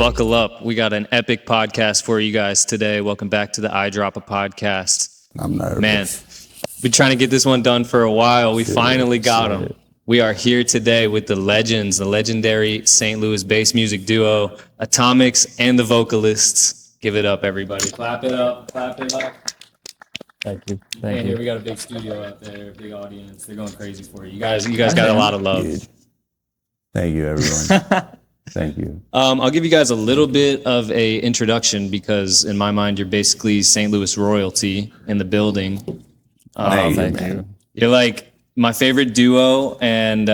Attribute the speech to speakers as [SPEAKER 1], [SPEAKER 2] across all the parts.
[SPEAKER 1] buckle up. We got an epic podcast for you guys today. Welcome back to the iDROPPA podcast.
[SPEAKER 2] I'm nervous.
[SPEAKER 1] Man, been trying to get this one done for a while. We finally got them. We are here today with the legends, the legendary St. Louis-based music duo, Atomix and The Vōkalist. Give it up, everybody. Clap it up. Clap it up.
[SPEAKER 3] Thank you.
[SPEAKER 1] And here we got a big studio out there, big audience. They're going crazy for you. You guys got a lot of love.
[SPEAKER 2] Thank you, everyone. Thank you.
[SPEAKER 1] I'll give you guys a little bit of a introduction because in my mind, you're basically St. Louis royalty in the building.
[SPEAKER 2] Thank you.
[SPEAKER 1] You're like my favorite duo. And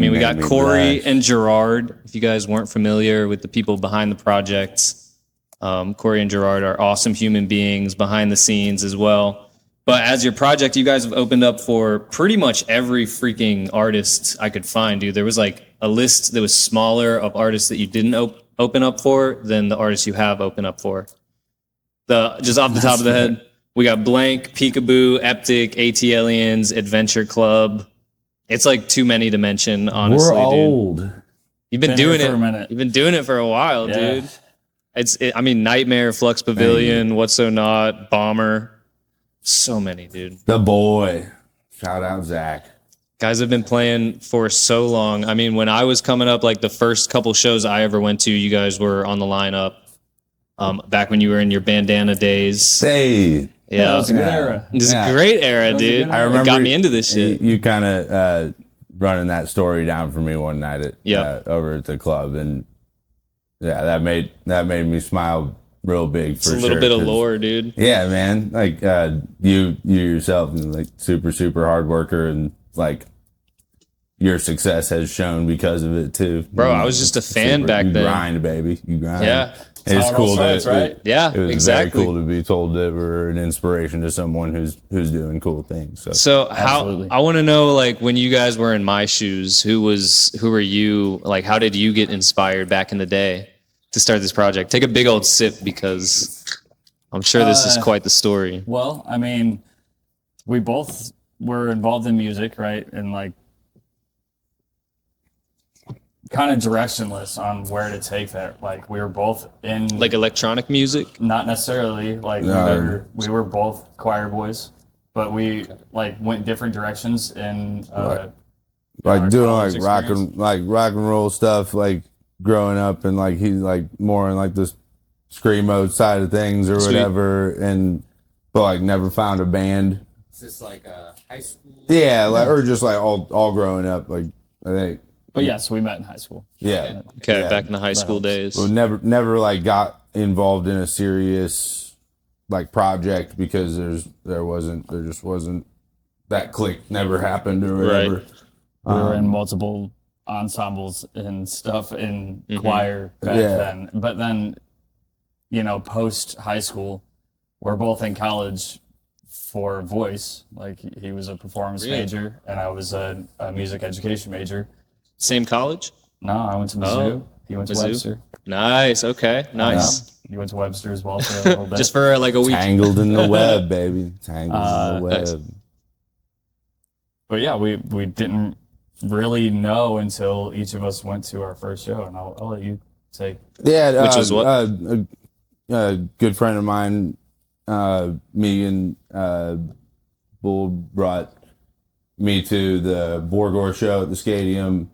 [SPEAKER 1] we got Corey and Gerard. If you guys weren't familiar with the people behind the projects, Corey and Gerard are awesome human beings behind the scenes as well. But as your project, you guys have opened up for pretty much every freaking artist I could find, dude. There was like a list that was smaller of artists that you didn't open up for than the artists you have opened up for. Just off the top of the head, we got Blank, Peekaboo, Eptic, AT Aliens, Adventure Club. It's like too many to mention, honestly.
[SPEAKER 2] We're old.
[SPEAKER 1] Dude. You've been doing it
[SPEAKER 3] for a minute.
[SPEAKER 1] You've been doing it for a while, dude. Nightmare, Flux Pavilion, What's So Not, Bomber. So many, dude.
[SPEAKER 2] The boy. Shout out Zach.
[SPEAKER 1] Guys have been playing for so long. I mean, when I was coming up, like the first couple shows I ever went to, you guys were on the lineup. Back when you were in your bandana days.
[SPEAKER 2] Hey.
[SPEAKER 1] Yeah,
[SPEAKER 3] that was a good era.
[SPEAKER 1] This is a great era, dude.
[SPEAKER 2] I remember
[SPEAKER 1] it got me into this shit.
[SPEAKER 2] You kind of running that story down for me one night over at the club, and that made me smile real big. For
[SPEAKER 1] it's a little
[SPEAKER 2] sure,
[SPEAKER 1] bit of lore, dude.
[SPEAKER 2] Yeah, man. Like you yourself, and like super hard worker, and like your success has shown because of it too.
[SPEAKER 1] Bro, I was just a fan back then.
[SPEAKER 2] You grind, baby. You grind.
[SPEAKER 1] Yeah.
[SPEAKER 2] It's cool
[SPEAKER 1] right? Yeah,
[SPEAKER 2] it was
[SPEAKER 1] exactly.
[SPEAKER 2] very cool to be told that we're an inspiration to someone who's doing cool things.
[SPEAKER 1] So how I want to know, like, when you guys were in my shoes, who were you? Like, how did you get inspired back in the day to start this project? Take a big old sip because I'm sure this is quite the story.
[SPEAKER 3] Well, I mean, we both were involved in music, right? And like kind of directionless on where to take that. Like we were both in
[SPEAKER 1] like electronic music?
[SPEAKER 3] Not necessarily. Like we were both choir boys, but we like went different directions in
[SPEAKER 2] like doing like rock and roll stuff, like growing up, and like he's like more in like this screamo side of things or whatever, but like never found a band.
[SPEAKER 4] Is this like high school?
[SPEAKER 2] Yeah, like or just like all growing up, like I think.
[SPEAKER 3] But yes, we met in high school.
[SPEAKER 2] Yeah.
[SPEAKER 1] Okay, back in the high school days.
[SPEAKER 2] We never like got involved in a serious like project because there just wasn't that click never happened or whatever.
[SPEAKER 1] Right.
[SPEAKER 3] We were in multiple ensembles and stuff in choir back then. But then, post high school, we're both in college for voice. Like he was a performance major and I was a music education major.
[SPEAKER 1] Same college?
[SPEAKER 3] No, I went to Mizzou. He went to Webster.
[SPEAKER 1] Nice. Okay. Nice.
[SPEAKER 3] He went to Webster as well for a little bit.
[SPEAKER 1] Just for like a week.
[SPEAKER 2] Tangled in the web, baby. Tangled in the web.
[SPEAKER 1] Nice.
[SPEAKER 3] But yeah, we didn't really know until each of us went to our first show, and I'll let you take.
[SPEAKER 2] Yeah,
[SPEAKER 1] which was what?
[SPEAKER 2] A good friend of mine, me and Bull brought me to the Borgore show at the Stadium.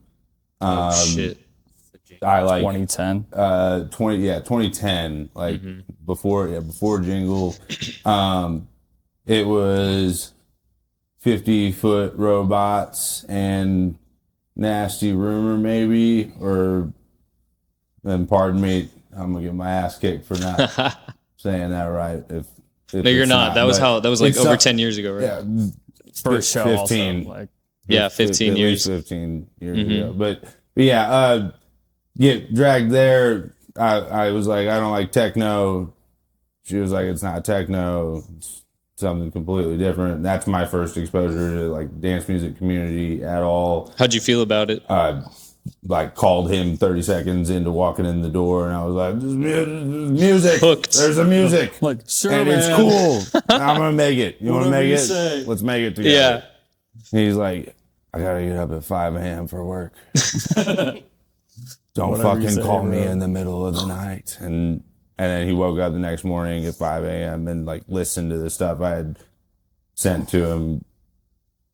[SPEAKER 1] Shit.
[SPEAKER 2] I like
[SPEAKER 3] 2010.
[SPEAKER 2] 2010, like before Jingle. It was 50-foot robots and Nasty Rumor, maybe, and pardon me, I'm gonna get my ass kicked for not saying that right. If
[SPEAKER 1] no, you're not. That was like over 10 years ago, right?
[SPEAKER 2] Yeah,
[SPEAKER 3] First show
[SPEAKER 2] 15.
[SPEAKER 3] Also, like,
[SPEAKER 1] 15 years.
[SPEAKER 2] 15 years ago. But yeah, get dragged there. I was like, I don't like techno. She was like, it's not techno. It's something completely different. That's my first exposure to like dance music community at all.
[SPEAKER 1] How'd you feel about it?
[SPEAKER 2] Like called him 30 seconds into walking in the door, and I was like, "There's music.
[SPEAKER 1] Hooked.
[SPEAKER 2] There's a music,
[SPEAKER 3] like sure,
[SPEAKER 2] and
[SPEAKER 3] man.
[SPEAKER 2] it's cool. I'm gonna make it. You want to make it?
[SPEAKER 3] Say.
[SPEAKER 2] Let's make it together."
[SPEAKER 1] Yeah.
[SPEAKER 2] And he's like, I gotta get up at 5 a.m. for work. don't
[SPEAKER 3] Whatever you
[SPEAKER 2] fucking
[SPEAKER 3] say,
[SPEAKER 2] call me
[SPEAKER 3] bro.
[SPEAKER 2] in the middle of the night. And then he woke up the next morning at 5 a.m. and like listened to the stuff I had sent to him,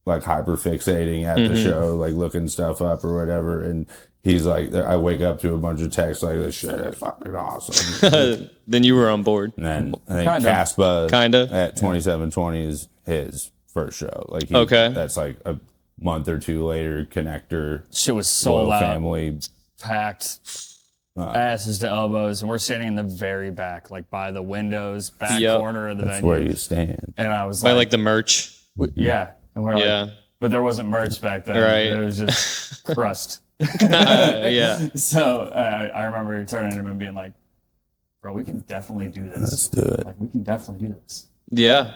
[SPEAKER 2] like hyper fixating at the show, like looking stuff up or whatever. And he's like, I wake up to a bunch of texts like, this shit is fucking awesome.
[SPEAKER 1] Then you were on board.
[SPEAKER 2] And then I think
[SPEAKER 3] Kinda.
[SPEAKER 2] Caspa
[SPEAKER 1] Kinda.
[SPEAKER 2] at 2720 is his first show. Like,
[SPEAKER 1] Okay.
[SPEAKER 2] That's like a month or two later, Connector,
[SPEAKER 3] Shit was sold
[SPEAKER 2] Loyal
[SPEAKER 3] out,
[SPEAKER 2] Family.
[SPEAKER 3] packed, asses to elbows, and we're sitting in the very back, like by the windows, back
[SPEAKER 1] Yep.
[SPEAKER 3] corner of the
[SPEAKER 2] That's
[SPEAKER 3] venue.
[SPEAKER 2] where you stand.
[SPEAKER 3] And I was
[SPEAKER 1] I
[SPEAKER 3] like,
[SPEAKER 1] like the merch.
[SPEAKER 3] yeah. And we're
[SPEAKER 1] Yeah.
[SPEAKER 3] like, but there wasn't merch back then.
[SPEAKER 1] Right.
[SPEAKER 3] It was just crust.
[SPEAKER 1] Yeah.
[SPEAKER 3] So I remember turning to him and being like, bro, we can definitely do this.
[SPEAKER 2] Let's do it.
[SPEAKER 3] Like, we can definitely do this.
[SPEAKER 1] Yeah.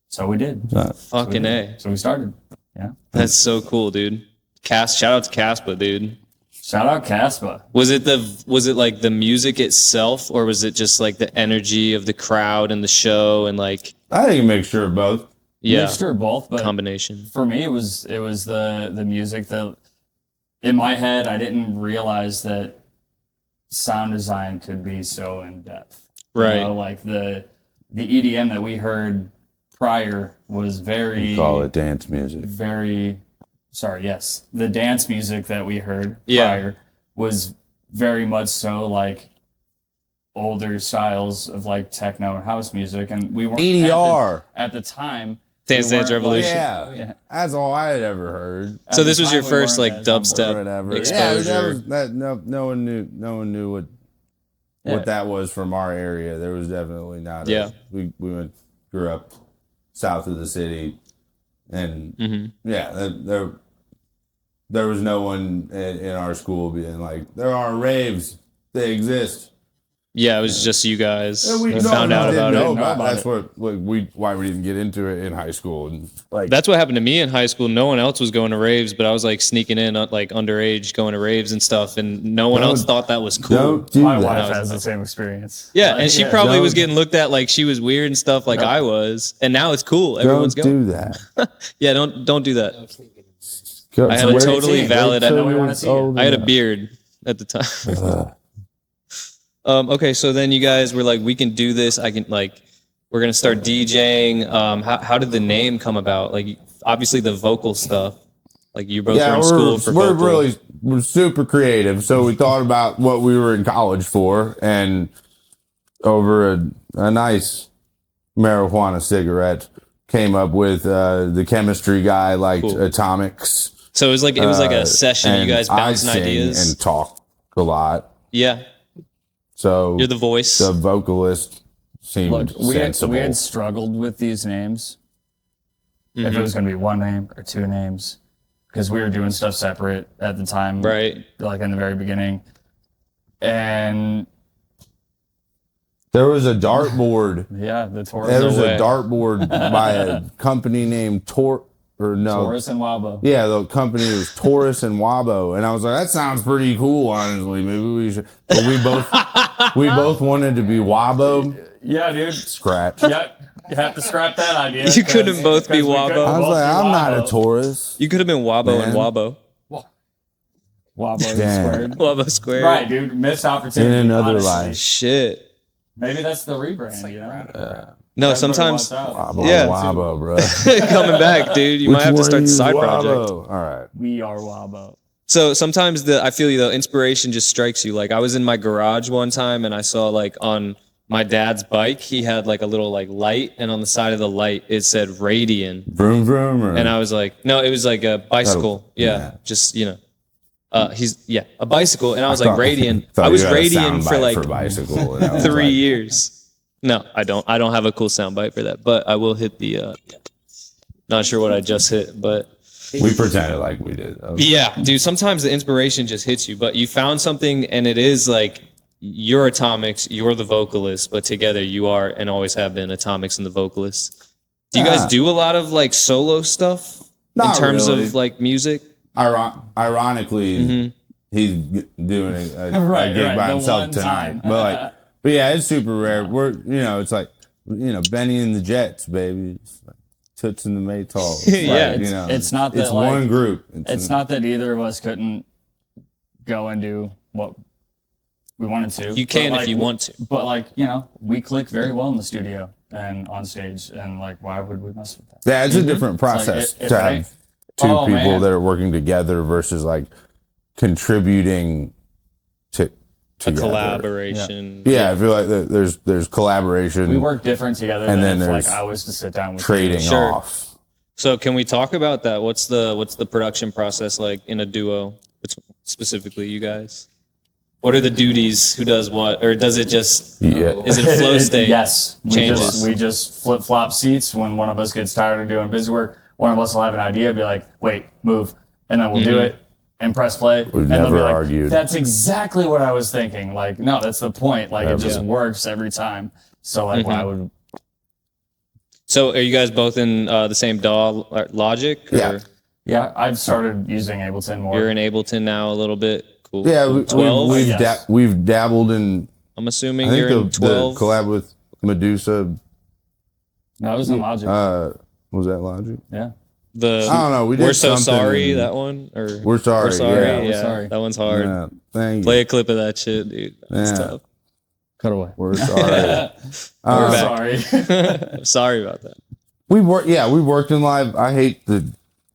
[SPEAKER 3] So we did.
[SPEAKER 1] Fucking A.
[SPEAKER 3] So we started. Yeah.
[SPEAKER 1] That's so cool, dude. Shout out to Caspa, dude.
[SPEAKER 3] Shout out Caspa.
[SPEAKER 1] Was it like the music itself, or was it just like the energy of the crowd and the show and like
[SPEAKER 2] I think a mixture of both.
[SPEAKER 3] Mixture of both, but
[SPEAKER 1] combination?
[SPEAKER 3] for me it was the music that in my head I didn't realize that sound design could be so in depth.
[SPEAKER 1] Right.
[SPEAKER 3] You know, like the EDM that we heard prior was very
[SPEAKER 2] Call it dance music.
[SPEAKER 3] yes. The dance music that we heard
[SPEAKER 1] Yeah.
[SPEAKER 3] prior was very much so like older styles of like techno and house music, and we weren't
[SPEAKER 2] EDR.
[SPEAKER 3] at the time.
[SPEAKER 1] Dance
[SPEAKER 3] we
[SPEAKER 1] Dance
[SPEAKER 3] weren't, like-
[SPEAKER 1] Revolution.
[SPEAKER 2] Yeah. That's all I had ever heard.
[SPEAKER 3] at
[SPEAKER 1] So
[SPEAKER 3] the
[SPEAKER 1] this was your
[SPEAKER 3] time, we
[SPEAKER 1] first
[SPEAKER 3] weren't
[SPEAKER 1] like
[SPEAKER 3] as on board.
[SPEAKER 1] dubstep
[SPEAKER 2] Whatever.
[SPEAKER 1] exposure.
[SPEAKER 2] Yeah, no one knew what
[SPEAKER 3] Yeah.
[SPEAKER 2] that was from our area. There was definitely not.
[SPEAKER 1] Yeah.
[SPEAKER 2] We grew up south of the city, and there was no one in our school being like, there are raves, they exist.
[SPEAKER 1] Yeah, it was just you guys
[SPEAKER 2] We
[SPEAKER 1] found out about
[SPEAKER 2] know
[SPEAKER 1] it.
[SPEAKER 2] about
[SPEAKER 3] about
[SPEAKER 2] That's what why we didn't get into it in high school. And like
[SPEAKER 1] That's what happened to me in high school. No one else was going to raves, but I was like sneaking in like underage going to raves and stuff, and no one else thought that was cool.
[SPEAKER 2] don't do
[SPEAKER 3] My
[SPEAKER 2] that.
[SPEAKER 3] wife has the same experience.
[SPEAKER 1] Yeah, and she probably was
[SPEAKER 2] Don't-
[SPEAKER 1] getting looked at like she was weird and stuff, like I was. And now it's cool. Everyone's
[SPEAKER 2] Don't
[SPEAKER 1] going.
[SPEAKER 2] do that.
[SPEAKER 1] Yeah, don't do that.
[SPEAKER 2] Go-
[SPEAKER 1] I had a
[SPEAKER 2] wait
[SPEAKER 1] totally
[SPEAKER 2] till-
[SPEAKER 1] valid-
[SPEAKER 2] wait till
[SPEAKER 1] I know
[SPEAKER 3] we wanna
[SPEAKER 2] you're
[SPEAKER 3] see it.
[SPEAKER 2] old
[SPEAKER 1] I had a
[SPEAKER 2] enough.
[SPEAKER 1] beard at the time. Okay, so then you guys were like, we can do this. I can like, we're gonna start DJing. How did the name come about? Like, obviously the vocal stuff. Like you both were in school for vocal.
[SPEAKER 2] we're super creative. So we thought about what we were in college for, and over a nice marijuana cigarette, came up with the chemistry guy liked Atomics.
[SPEAKER 1] So it was like a session. You
[SPEAKER 2] and
[SPEAKER 1] guys bouncing
[SPEAKER 2] I sing
[SPEAKER 1] ideas.
[SPEAKER 2] and talk a lot.
[SPEAKER 1] Yeah,
[SPEAKER 2] So
[SPEAKER 1] you're the voice.
[SPEAKER 2] the vocalist seemed
[SPEAKER 3] Look, we
[SPEAKER 2] sensible.
[SPEAKER 3] had struggled with these names. If
[SPEAKER 1] Mm-hmm.
[SPEAKER 3] it was going to be one name or two names, because we were doing stuff separate at the time,
[SPEAKER 1] Right.
[SPEAKER 3] Like in the very beginning, and
[SPEAKER 2] There was a dartboard.
[SPEAKER 3] yeah, the Taurus,
[SPEAKER 2] There was
[SPEAKER 1] way.
[SPEAKER 2] a dartboard by a company named
[SPEAKER 3] Taurus and Wabo.
[SPEAKER 2] Yeah, the company was Taurus and Wabo, and I was like, that sounds pretty cool. Honestly, maybe we should. But we both wanted to be Wabo.
[SPEAKER 3] Yeah, dude.
[SPEAKER 2] Scratch.
[SPEAKER 3] Yeah, you have to scrap that idea.
[SPEAKER 1] You couldn't both be
[SPEAKER 3] 'cause we
[SPEAKER 1] Wabo.
[SPEAKER 3] couldn't
[SPEAKER 2] I was
[SPEAKER 3] both
[SPEAKER 2] like,
[SPEAKER 3] be
[SPEAKER 2] I'm not a
[SPEAKER 3] Wabo.
[SPEAKER 2] Taurus.
[SPEAKER 1] You could have been Wabo and
[SPEAKER 2] Man.
[SPEAKER 1] Wabo.
[SPEAKER 3] Wabo
[SPEAKER 2] Damn.
[SPEAKER 3] squared.
[SPEAKER 1] Wabo squared.
[SPEAKER 3] Right, dude. Missed opportunity.
[SPEAKER 2] In another
[SPEAKER 3] honestly.
[SPEAKER 2] life.
[SPEAKER 1] Shit.
[SPEAKER 3] Maybe that's the rebrand. You know?
[SPEAKER 1] No,
[SPEAKER 3] That's what it
[SPEAKER 1] sometimes
[SPEAKER 3] wants out.
[SPEAKER 2] Wabo,
[SPEAKER 1] Yeah.
[SPEAKER 2] Wabo, bro.
[SPEAKER 1] coming back, dude. You might have to start the side project.
[SPEAKER 2] All right.
[SPEAKER 3] We are Wabo.
[SPEAKER 1] So sometimes I feel you though, inspiration just strikes you. Like I was in my garage one time and I saw like on my dad's bike, he had like a little like light, and on the side of the light it said Radian.
[SPEAKER 2] Vroom vroom. Or,
[SPEAKER 1] And I was like, no, it was like a bicycle. Yeah.
[SPEAKER 2] yeah.
[SPEAKER 1] Just, a bicycle. And I was like,
[SPEAKER 2] thought-
[SPEAKER 1] Radian.
[SPEAKER 2] thought
[SPEAKER 1] I was
[SPEAKER 2] you had a
[SPEAKER 1] Radian for
[SPEAKER 2] soundbite
[SPEAKER 1] like
[SPEAKER 2] for bicycle. And I was
[SPEAKER 1] 3
[SPEAKER 2] like,
[SPEAKER 1] years. No, I don't have a cool soundbite for that, but I will hit the, not sure what I just hit, but
[SPEAKER 2] We pretended like we did.
[SPEAKER 1] yeah, dude, sometimes the inspiration just hits you, but you found something and it is like, you're Atomics, you're the vocalist, but together you are and always have been Atomics and the Vocalist. Do you guys do a lot of like solo stuff in
[SPEAKER 2] Not
[SPEAKER 1] terms
[SPEAKER 2] really.
[SPEAKER 1] of like music?
[SPEAKER 2] Ironically, he's doing a
[SPEAKER 3] Right,
[SPEAKER 2] gig
[SPEAKER 3] right,
[SPEAKER 2] by
[SPEAKER 3] the
[SPEAKER 2] himself
[SPEAKER 3] one
[SPEAKER 2] tonight.
[SPEAKER 3] time.
[SPEAKER 2] But yeah, it's super rare. It's like, Benny and the Jets, baby. It's like Toots and the Maytals.
[SPEAKER 1] Yeah,
[SPEAKER 3] it's not that,
[SPEAKER 2] it's
[SPEAKER 3] like,
[SPEAKER 2] one group.
[SPEAKER 3] It's not that either of us couldn't go and do what we wanted to.
[SPEAKER 1] You can
[SPEAKER 3] But,
[SPEAKER 1] if you want to.
[SPEAKER 3] But like, we click very well in the studio and on stage, and like, why would we mess with that?
[SPEAKER 2] Yeah, it's a different process
[SPEAKER 3] if
[SPEAKER 2] to
[SPEAKER 3] it
[SPEAKER 2] have
[SPEAKER 3] ain't-
[SPEAKER 2] two
[SPEAKER 3] Oh,
[SPEAKER 2] people
[SPEAKER 3] man.
[SPEAKER 2] that are working together versus like contributing to
[SPEAKER 1] A
[SPEAKER 2] together.
[SPEAKER 1] collaboration.
[SPEAKER 2] Yeah, I feel like there's collaboration.
[SPEAKER 3] We work different together
[SPEAKER 2] And
[SPEAKER 3] than
[SPEAKER 2] then
[SPEAKER 3] if like
[SPEAKER 2] there's
[SPEAKER 3] I was to sit down with
[SPEAKER 2] trading
[SPEAKER 3] you.
[SPEAKER 1] Sure.
[SPEAKER 2] off.
[SPEAKER 1] So can we talk about that? What's the production process like in a duo? Specifically, you guys. What are the duties? Who does what? Or does it just,
[SPEAKER 2] Yeah.
[SPEAKER 1] is it a flow state?
[SPEAKER 3] Yes.
[SPEAKER 1] Changes.
[SPEAKER 3] We just flip flop seats when one of us gets tired of doing busy work. One of us will have an idea, be like, wait, move. And then we'll do it and press play.
[SPEAKER 2] We've
[SPEAKER 3] and they'll
[SPEAKER 2] never
[SPEAKER 3] be like,
[SPEAKER 2] argued.
[SPEAKER 3] That's exactly what I was thinking. Like, no, that's the point. Like, it just works every time. So, like, why would.
[SPEAKER 1] So are you guys both in the same DAW Logic? Or
[SPEAKER 2] Yeah.
[SPEAKER 3] Yeah, I've started using Ableton more.
[SPEAKER 1] You're in Ableton now a little bit? Cool.
[SPEAKER 2] Yeah,
[SPEAKER 1] 12?
[SPEAKER 2] we've dabbled in.
[SPEAKER 1] I'm
[SPEAKER 2] I
[SPEAKER 1] assuming
[SPEAKER 2] think
[SPEAKER 1] you're in
[SPEAKER 2] the
[SPEAKER 1] 12?
[SPEAKER 2] collab with Medusa.
[SPEAKER 3] No, it was in Logic.
[SPEAKER 2] Was that Logic?
[SPEAKER 3] Yeah.
[SPEAKER 1] The
[SPEAKER 2] I don't know. We did
[SPEAKER 1] We're So
[SPEAKER 2] something
[SPEAKER 1] Sorry,
[SPEAKER 2] and-
[SPEAKER 1] that one? Or
[SPEAKER 2] We're sorry.
[SPEAKER 1] We're Sorry,
[SPEAKER 2] Yeah.
[SPEAKER 3] We're Sorry.
[SPEAKER 1] That one's hard.
[SPEAKER 2] Yeah, thank
[SPEAKER 1] Play
[SPEAKER 2] you.
[SPEAKER 1] a clip of that shit, dude. That's
[SPEAKER 2] Yeah.
[SPEAKER 1] tough.
[SPEAKER 3] Cut away.
[SPEAKER 2] We're sorry.
[SPEAKER 3] We're
[SPEAKER 1] back.
[SPEAKER 3] sorry.
[SPEAKER 1] I'm sorry about that.
[SPEAKER 2] We worked in live. I hate the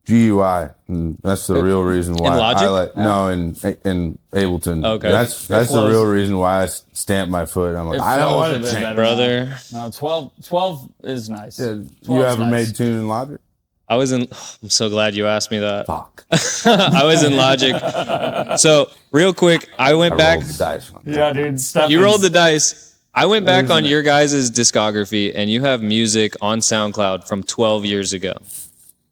[SPEAKER 2] GUI, and that's the real reason why
[SPEAKER 1] Logic?
[SPEAKER 2] I like in Ableton.
[SPEAKER 1] Okay.
[SPEAKER 2] That's the
[SPEAKER 3] flows.
[SPEAKER 2] real reason why I stamp my foot. I'm like,
[SPEAKER 3] It
[SPEAKER 2] I don't
[SPEAKER 3] flows
[SPEAKER 2] want
[SPEAKER 3] a
[SPEAKER 2] to
[SPEAKER 3] bit
[SPEAKER 2] change.
[SPEAKER 3] better.
[SPEAKER 1] Brother,
[SPEAKER 3] No, 12 is nice.
[SPEAKER 2] You
[SPEAKER 3] 12 's
[SPEAKER 2] ever
[SPEAKER 3] nice.
[SPEAKER 2] made tune in Logic?
[SPEAKER 1] I'm so glad you asked me that.
[SPEAKER 2] Fuck.
[SPEAKER 1] I was in Logic. So real quick, I went back.
[SPEAKER 2] Rolled the dice on that.
[SPEAKER 3] Yeah, dude. Stuff
[SPEAKER 1] You
[SPEAKER 3] is-
[SPEAKER 1] rolled the dice. I went back on your guys' discography, and you have music on SoundCloud from 12 years ago,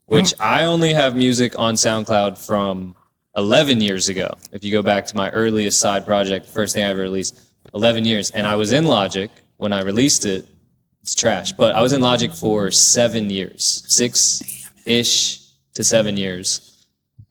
[SPEAKER 1] which I only have music on SoundCloud from 11 years ago. If you go back to my earliest side project, first thing I ever released, 11 years. And I was in Logic when I released it. It's trash, but I was in Logic for 7 years, 6-ish to 7 years.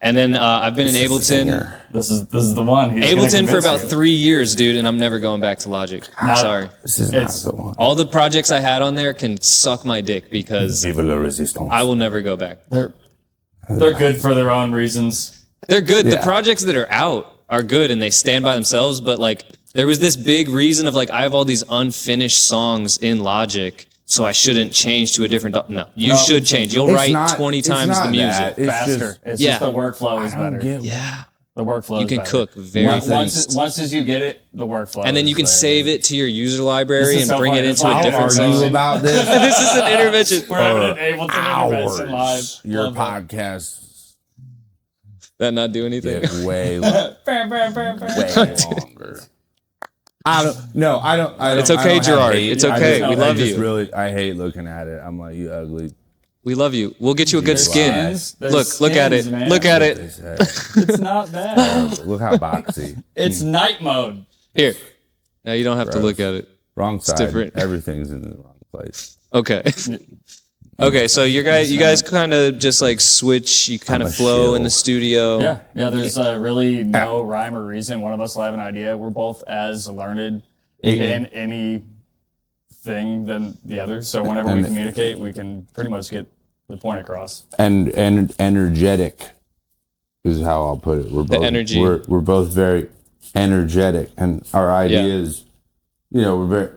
[SPEAKER 1] And then I've been in Ableton.
[SPEAKER 3] This is the one. He's gonna
[SPEAKER 1] Ableton for
[SPEAKER 3] convince
[SPEAKER 1] about
[SPEAKER 3] you.
[SPEAKER 1] 3 years, dude, and I'm never going back to Logic. I'm sorry.
[SPEAKER 2] This is not
[SPEAKER 3] It's-
[SPEAKER 2] the one.
[SPEAKER 1] All the projects I had on there can suck my dick because
[SPEAKER 2] Vive la resistance.
[SPEAKER 1] I will never go back.
[SPEAKER 3] They're good for their own reasons.
[SPEAKER 1] They're good. The
[SPEAKER 2] Yeah.
[SPEAKER 1] projects that are out are good and they stand by themselves, but like there was this big reason of like I have all these unfinished songs in Logic, so I shouldn't change to a different no, you should change. You'll
[SPEAKER 2] It's
[SPEAKER 1] write
[SPEAKER 2] not-
[SPEAKER 1] 20
[SPEAKER 2] it's
[SPEAKER 1] times the
[SPEAKER 2] not
[SPEAKER 1] music.
[SPEAKER 2] that. It's
[SPEAKER 3] Faster.
[SPEAKER 2] just-
[SPEAKER 3] It's
[SPEAKER 1] Yeah.
[SPEAKER 3] just the workflow is better.
[SPEAKER 1] Yeah.
[SPEAKER 3] The workflow
[SPEAKER 1] You
[SPEAKER 3] is
[SPEAKER 1] can
[SPEAKER 3] better.
[SPEAKER 1] cook very fast.
[SPEAKER 3] Once as you get it, the workflow.
[SPEAKER 1] And then you
[SPEAKER 3] is
[SPEAKER 1] can
[SPEAKER 3] there.
[SPEAKER 1] save it to your user library
[SPEAKER 3] This is
[SPEAKER 1] and
[SPEAKER 3] so
[SPEAKER 1] bring it
[SPEAKER 3] funny.
[SPEAKER 1] into a
[SPEAKER 3] I'll
[SPEAKER 1] different
[SPEAKER 2] argue
[SPEAKER 1] section.
[SPEAKER 2] about this.
[SPEAKER 1] This is an intervention.
[SPEAKER 3] We're having an Ableton intervention live.
[SPEAKER 2] Hours. Your
[SPEAKER 3] Love it.
[SPEAKER 2] podcast
[SPEAKER 1] That not do anything.
[SPEAKER 2] get way longer. I don't.
[SPEAKER 1] It's
[SPEAKER 2] I
[SPEAKER 1] okay,
[SPEAKER 2] don't have
[SPEAKER 1] Gerard.
[SPEAKER 2] hate.
[SPEAKER 1] It's
[SPEAKER 2] I
[SPEAKER 1] okay.
[SPEAKER 2] just-
[SPEAKER 1] We love
[SPEAKER 2] I just
[SPEAKER 1] you.
[SPEAKER 2] Really, I hate looking at it. I'm like, you ugly.
[SPEAKER 1] We love you. We'll get you a good skin.
[SPEAKER 3] There's
[SPEAKER 1] Look at it.
[SPEAKER 3] skins, man.
[SPEAKER 1] Look at it.
[SPEAKER 3] It's not bad.
[SPEAKER 2] Look how boxy.
[SPEAKER 3] It's night mode.
[SPEAKER 1] Here. Now you don't have to look at it.
[SPEAKER 2] Wrong side.
[SPEAKER 1] different.
[SPEAKER 2] Everything's in the wrong place.
[SPEAKER 1] Okay. Okay, so you guys kind of just like switch, you kind
[SPEAKER 2] I'm
[SPEAKER 1] of
[SPEAKER 2] a
[SPEAKER 1] flow
[SPEAKER 2] shill.
[SPEAKER 1] in the studio.
[SPEAKER 3] Yeah. There's really no rhyme or reason. One of us will have an idea. We're both as learned in anything than the other. So whenever we communicate, we can pretty much get the point across.
[SPEAKER 2] And energetic is how I'll put it. We're both
[SPEAKER 1] energy.
[SPEAKER 2] We're both very energetic, and our ideas, we're very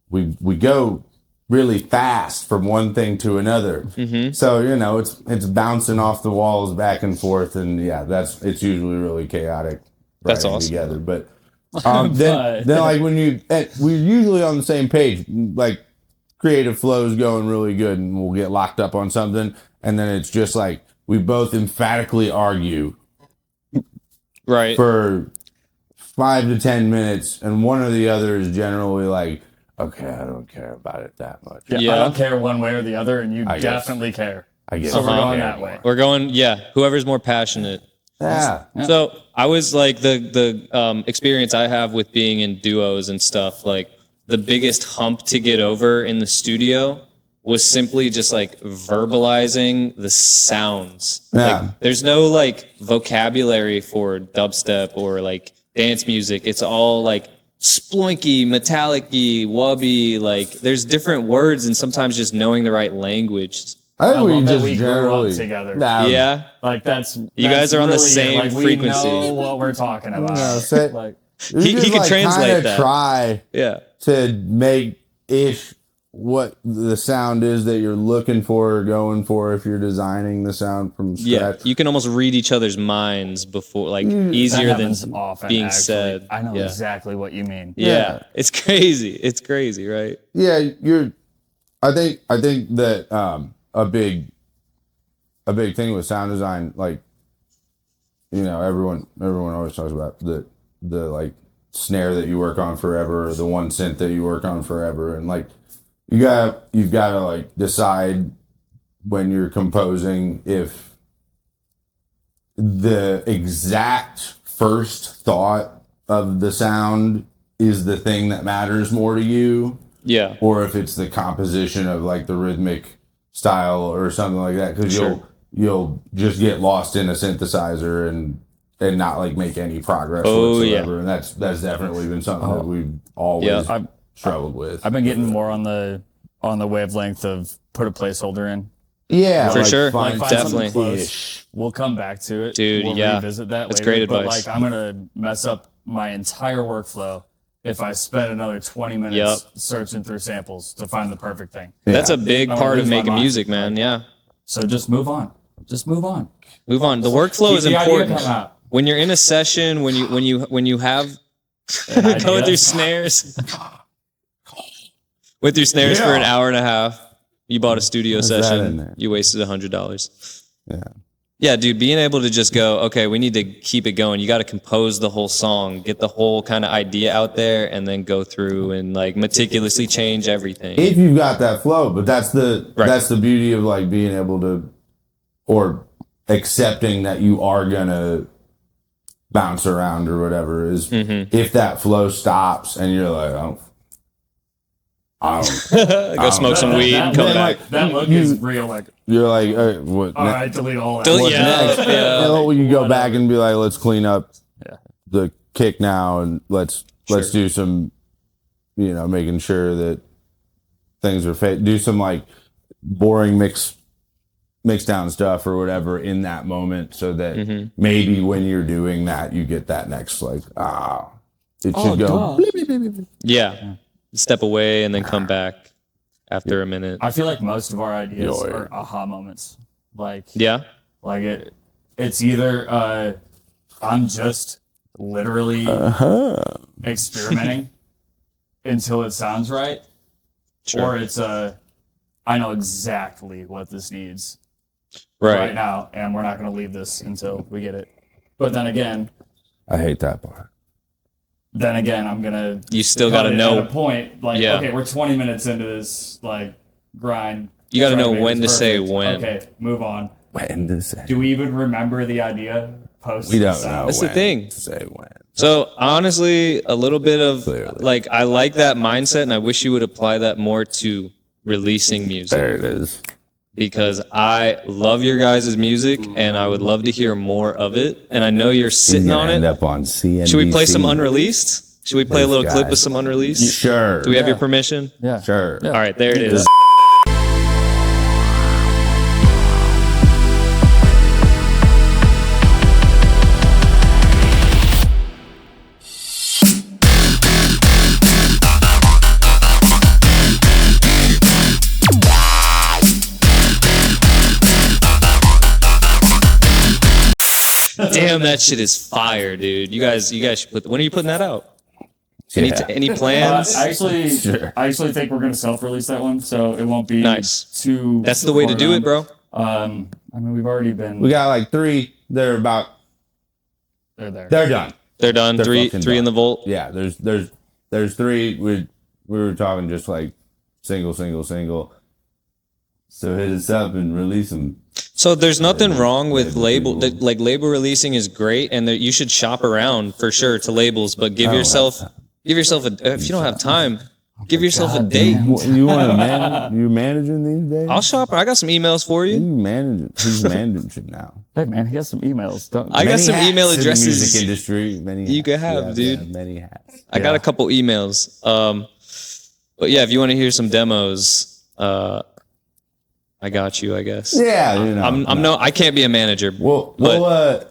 [SPEAKER 2] we go really fast from one thing to another.
[SPEAKER 1] Mm-hmm.
[SPEAKER 2] So it's bouncing off the walls back and forth, and it's usually really chaotic.
[SPEAKER 1] That's
[SPEAKER 2] writing
[SPEAKER 1] awesome.
[SPEAKER 2] Together, but then like when we're usually on the same page, like creative flow is going really good, and we'll get locked up on something, and then it's just like we both emphatically argue
[SPEAKER 1] Right.
[SPEAKER 2] for 5 to 10 minutes, and one or the other is generally like, okay, I don't care about it that much.
[SPEAKER 1] Yeah.
[SPEAKER 3] I don't care one way or the other, and you
[SPEAKER 2] I guess.
[SPEAKER 3] definitely care.
[SPEAKER 2] I guess.
[SPEAKER 3] So we're
[SPEAKER 1] Uh-huh.
[SPEAKER 3] going that way.
[SPEAKER 1] We're going, whoever's more passionate.
[SPEAKER 2] Yeah.
[SPEAKER 1] So I was like the experience I have with being in duos and stuff, like the biggest hump to get over in the studio was simply just like verbalizing the sounds.
[SPEAKER 2] Yeah.
[SPEAKER 1] Like there's no like vocabulary for dubstep or like dance music. It's all like sploinky, metallic-y, wubby, like there's different words, and sometimes just knowing the right language
[SPEAKER 2] I think we
[SPEAKER 3] love that
[SPEAKER 2] just
[SPEAKER 3] we grew up
[SPEAKER 2] generally
[SPEAKER 3] together.
[SPEAKER 1] Yeah.
[SPEAKER 3] Like that's
[SPEAKER 1] You guys are on the
[SPEAKER 3] really it.
[SPEAKER 1] same
[SPEAKER 3] Like,
[SPEAKER 1] frequency.
[SPEAKER 3] We know what we're talking about. Like,
[SPEAKER 2] You just,
[SPEAKER 1] he can translate
[SPEAKER 2] kinda
[SPEAKER 1] that.
[SPEAKER 2] Try
[SPEAKER 1] Yeah.
[SPEAKER 2] to make ish what the sound is that you're looking for or going for if you're designing the sound from
[SPEAKER 1] Yeah.
[SPEAKER 2] scratch.
[SPEAKER 1] You can almost read each other's minds before, like,
[SPEAKER 3] that
[SPEAKER 1] easier than
[SPEAKER 3] happens often,
[SPEAKER 1] being
[SPEAKER 3] actually.
[SPEAKER 1] said.
[SPEAKER 3] I know
[SPEAKER 1] Yeah.
[SPEAKER 3] exactly what you mean.
[SPEAKER 1] Yeah. It's crazy. It's crazy, right?
[SPEAKER 2] Yeah, I think that a big thing with sound design, like, you know, everyone always talks about the like snare that you work on forever, or the one synth that you work on forever, and like you've got to like decide when you're composing if the exact first thought of the sound is the thing that matters more to you,
[SPEAKER 1] Yeah.
[SPEAKER 2] or if it's the composition of like the rhythmic style or something like that, because
[SPEAKER 1] Sure.
[SPEAKER 2] you'll just get lost in a synthesizer and not like make any progress
[SPEAKER 1] Oh,
[SPEAKER 2] whatsoever.
[SPEAKER 1] yeah.
[SPEAKER 2] And that's definitely been something that we've always struggled with.
[SPEAKER 3] I've been getting more on the wavelength of put a placeholder in.
[SPEAKER 2] Yeah,
[SPEAKER 1] For sure.
[SPEAKER 3] Find
[SPEAKER 1] Definitely.
[SPEAKER 3] something close. We'll come back to it,
[SPEAKER 1] Dude,
[SPEAKER 3] We'll
[SPEAKER 1] yeah.
[SPEAKER 3] revisit that
[SPEAKER 1] That's
[SPEAKER 3] later.
[SPEAKER 1] great
[SPEAKER 3] But
[SPEAKER 1] advice.
[SPEAKER 3] like, I'm gonna mess up my entire workflow if I spend another 20 minutes searching through samples to find the perfect thing.
[SPEAKER 1] That's a big
[SPEAKER 3] I'm
[SPEAKER 1] part
[SPEAKER 3] gonna
[SPEAKER 1] of
[SPEAKER 3] lose my
[SPEAKER 1] making
[SPEAKER 3] mind.
[SPEAKER 1] music, man. Yeah.
[SPEAKER 3] So just move on. Just move on.
[SPEAKER 1] Move on. The workflow
[SPEAKER 3] Keep
[SPEAKER 1] is
[SPEAKER 3] the idea
[SPEAKER 1] important.
[SPEAKER 3] come out.
[SPEAKER 1] When you're in a session, when you have
[SPEAKER 3] idea.
[SPEAKER 1] going through snares with your snares for an hour and a half, you bought a studio
[SPEAKER 2] that in
[SPEAKER 1] session,
[SPEAKER 2] there?
[SPEAKER 1] you wasted $100.
[SPEAKER 2] Yeah.
[SPEAKER 1] Yeah, dude, being able to just go, okay, we need to keep it going. You got to compose the whole song, get the whole kind of idea out there, and then go through and like meticulously change everything.
[SPEAKER 2] If you've got that flow, but that's the beauty of like being able to, or accepting that you are gonna bounce around or whatever, is if that flow stops and you're like,
[SPEAKER 1] Go smoke some weed and come back.
[SPEAKER 3] That look is real. Like,
[SPEAKER 2] you're like, what?
[SPEAKER 3] all right, delete all that.
[SPEAKER 1] Delete-
[SPEAKER 2] What's
[SPEAKER 1] Yeah,
[SPEAKER 2] next?
[SPEAKER 1] yeah.
[SPEAKER 2] You know, we can go back and be like, let's clean up
[SPEAKER 3] Yeah.
[SPEAKER 2] the kick now, and let's do some, you know, making sure that things are do some like boring mix down stuff or whatever in that moment, so that maybe when you're doing that, you get that next like it should go. Bleep, bleep, bleep, bleep.
[SPEAKER 1] Yeah. Step away and then come back after a minute.
[SPEAKER 3] I feel like most of our ideas are aha moments. Like,
[SPEAKER 1] Yeah.
[SPEAKER 3] like it's either I'm just literally experimenting until it sounds right, or it's I know exactly what this needs right now, and we're not going to leave this until we get it. But then again,
[SPEAKER 2] I hate that part.
[SPEAKER 3] I'm gonna.
[SPEAKER 1] You still
[SPEAKER 3] cut
[SPEAKER 1] got to
[SPEAKER 3] it
[SPEAKER 1] know.
[SPEAKER 3] at a point. Like,
[SPEAKER 1] Yeah.
[SPEAKER 3] okay, we're 20 minutes into this like grind.
[SPEAKER 1] You got to
[SPEAKER 3] Trying
[SPEAKER 1] know
[SPEAKER 3] make
[SPEAKER 1] when to
[SPEAKER 3] this
[SPEAKER 1] say
[SPEAKER 3] perfect.
[SPEAKER 1] when.
[SPEAKER 3] Okay, move on.
[SPEAKER 2] When to say?
[SPEAKER 3] Do we even remember the idea post?
[SPEAKER 2] We don't
[SPEAKER 3] sound?
[SPEAKER 2] know.
[SPEAKER 1] That's the
[SPEAKER 2] when
[SPEAKER 1] thing.
[SPEAKER 2] to say when.
[SPEAKER 1] So honestly, a little bit of
[SPEAKER 2] Clearly.
[SPEAKER 1] like, I like that mindset, and I wish you would apply that more to releasing music,
[SPEAKER 2] There it is.
[SPEAKER 1] because I love your guys' music and I would love to hear more of it. And I know you're sitting on
[SPEAKER 2] End
[SPEAKER 1] it.
[SPEAKER 2] up on CNBC.
[SPEAKER 1] Should we play some unreleased? Should we play a little clip
[SPEAKER 2] guy.
[SPEAKER 1] of some unreleased?
[SPEAKER 2] Sure.
[SPEAKER 1] Do we have your permission?
[SPEAKER 3] Yeah.
[SPEAKER 2] Sure.
[SPEAKER 1] All right, there it is. Damn, that shit is fire, dude. You guys should put. When are you putting that out? Any plans?
[SPEAKER 3] I actually think we're gonna self-release that one, so it won't be
[SPEAKER 1] Nice.
[SPEAKER 3] too.
[SPEAKER 1] That's the way to
[SPEAKER 3] far
[SPEAKER 1] do it,
[SPEAKER 3] down.
[SPEAKER 1] bro.
[SPEAKER 3] I mean, we've already been.
[SPEAKER 2] We got like 3. They're about.
[SPEAKER 3] They're there.
[SPEAKER 2] They're done.
[SPEAKER 1] They're done.
[SPEAKER 2] They're
[SPEAKER 1] Three
[SPEAKER 2] fucking
[SPEAKER 1] in the
[SPEAKER 2] done.
[SPEAKER 1] vault.
[SPEAKER 2] Yeah. There's 3. We were talking just like single. So hit us up and release them.
[SPEAKER 1] So there's nothing wrong with label releasing is great, and that you should shop around for sure to labels. But give yourself a if you don't have time, give yourself a date.
[SPEAKER 2] You want to manage? You managing these days?
[SPEAKER 1] I'll shop. I got some emails for you.
[SPEAKER 2] He's managing shit now.
[SPEAKER 3] Hey man, he has some emails.
[SPEAKER 1] I got some email
[SPEAKER 2] hats in the
[SPEAKER 1] addresses
[SPEAKER 2] music industry. Many
[SPEAKER 1] you could
[SPEAKER 2] hats.
[SPEAKER 1] have,
[SPEAKER 2] Yeah,
[SPEAKER 1] dude.
[SPEAKER 2] many hats.
[SPEAKER 1] I got a couple emails. But yeah, if you want to hear some demos, I got you, I guess.
[SPEAKER 2] Yeah, you know.
[SPEAKER 1] I'm no, I can't be a manager.
[SPEAKER 2] We'll have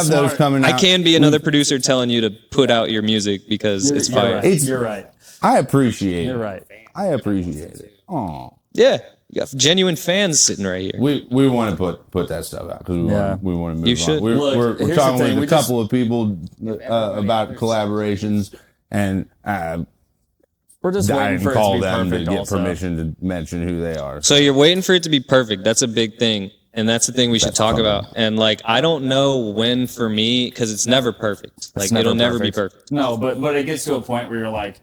[SPEAKER 2] those coming out.
[SPEAKER 1] I can be another producer telling you to put out your music because it's fire.
[SPEAKER 3] You're right.
[SPEAKER 2] I appreciate
[SPEAKER 3] You're
[SPEAKER 2] it.
[SPEAKER 3] right.
[SPEAKER 2] I appreciate it. Oh,
[SPEAKER 1] Yeah, you got genuine fans sitting right here.
[SPEAKER 2] we want to put that stuff out because we want to move
[SPEAKER 1] You
[SPEAKER 2] on.
[SPEAKER 1] should.
[SPEAKER 2] We're
[SPEAKER 3] Look, here's
[SPEAKER 2] talking
[SPEAKER 3] the thing,
[SPEAKER 2] with a couple of people about collaborations, and
[SPEAKER 3] We're just
[SPEAKER 2] I
[SPEAKER 3] waiting
[SPEAKER 2] didn't
[SPEAKER 3] for it to
[SPEAKER 2] call
[SPEAKER 3] be
[SPEAKER 2] them to
[SPEAKER 3] perfect.
[SPEAKER 2] get
[SPEAKER 3] Also.
[SPEAKER 2] permission to mention who they are.
[SPEAKER 1] So you're waiting for it to be perfect. That's a big thing. And that's the thing we should talk about. And like, I don't know when for me, because it's never perfect. Like, it'll never be perfect.
[SPEAKER 3] No, but it gets to a point where you're like,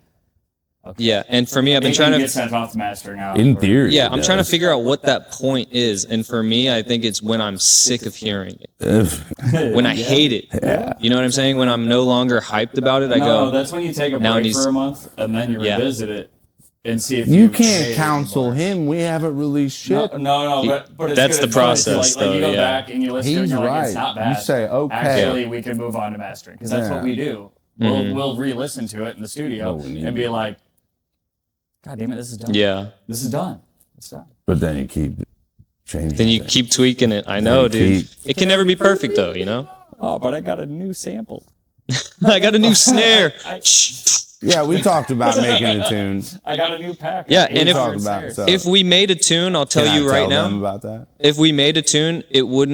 [SPEAKER 3] okay.
[SPEAKER 1] Yeah. And for me, I've been
[SPEAKER 3] It
[SPEAKER 1] trying
[SPEAKER 3] can
[SPEAKER 1] to.
[SPEAKER 3] get sent off to mastering out.
[SPEAKER 2] In theory,
[SPEAKER 1] Yeah, I'm trying to figure out what that point is. And for me, I think it's when I'm sick of hearing it. When I hate it.
[SPEAKER 2] Yeah.
[SPEAKER 1] You know what I'm saying? When I'm no longer hyped about it, I
[SPEAKER 3] No,
[SPEAKER 1] go,
[SPEAKER 3] that's when you take a
[SPEAKER 1] now it
[SPEAKER 3] break
[SPEAKER 1] needs-
[SPEAKER 3] for a month and then you revisit it and see if
[SPEAKER 2] You
[SPEAKER 3] hate
[SPEAKER 2] can't
[SPEAKER 3] it
[SPEAKER 2] counsel
[SPEAKER 3] anymore.
[SPEAKER 2] him. We haven't released shit.
[SPEAKER 3] No, but it's
[SPEAKER 1] That's
[SPEAKER 3] good
[SPEAKER 1] the
[SPEAKER 3] advice.
[SPEAKER 1] process,
[SPEAKER 3] Like you
[SPEAKER 1] though,
[SPEAKER 3] go
[SPEAKER 1] yeah.
[SPEAKER 3] back and you listen to it and
[SPEAKER 2] He's
[SPEAKER 3] you're like,
[SPEAKER 2] right.
[SPEAKER 3] it's not
[SPEAKER 2] You
[SPEAKER 3] bad.
[SPEAKER 2] say, okay.
[SPEAKER 3] Actually, we can move on to mastering because that's what we do. We'll re-listen to it in the studio and be like, God damn it, this is done.
[SPEAKER 1] yeah.
[SPEAKER 3] This is done. It's done.
[SPEAKER 2] But then you keep changing.
[SPEAKER 1] Then you
[SPEAKER 2] things.
[SPEAKER 1] keep tweaking it. I know, dude. It can never be perfect, though, you know?
[SPEAKER 3] Oh, but I got a new sample.
[SPEAKER 1] I got a new snare.
[SPEAKER 2] Yeah, we talked about making a tune.
[SPEAKER 3] I got a new pack.
[SPEAKER 1] Yeah, and
[SPEAKER 2] We
[SPEAKER 1] if
[SPEAKER 2] talked about so.
[SPEAKER 1] if we made a tune, I'll tell
[SPEAKER 2] Can I
[SPEAKER 1] you right
[SPEAKER 2] tell them
[SPEAKER 1] now.
[SPEAKER 2] about that.
[SPEAKER 1] If we made a tune,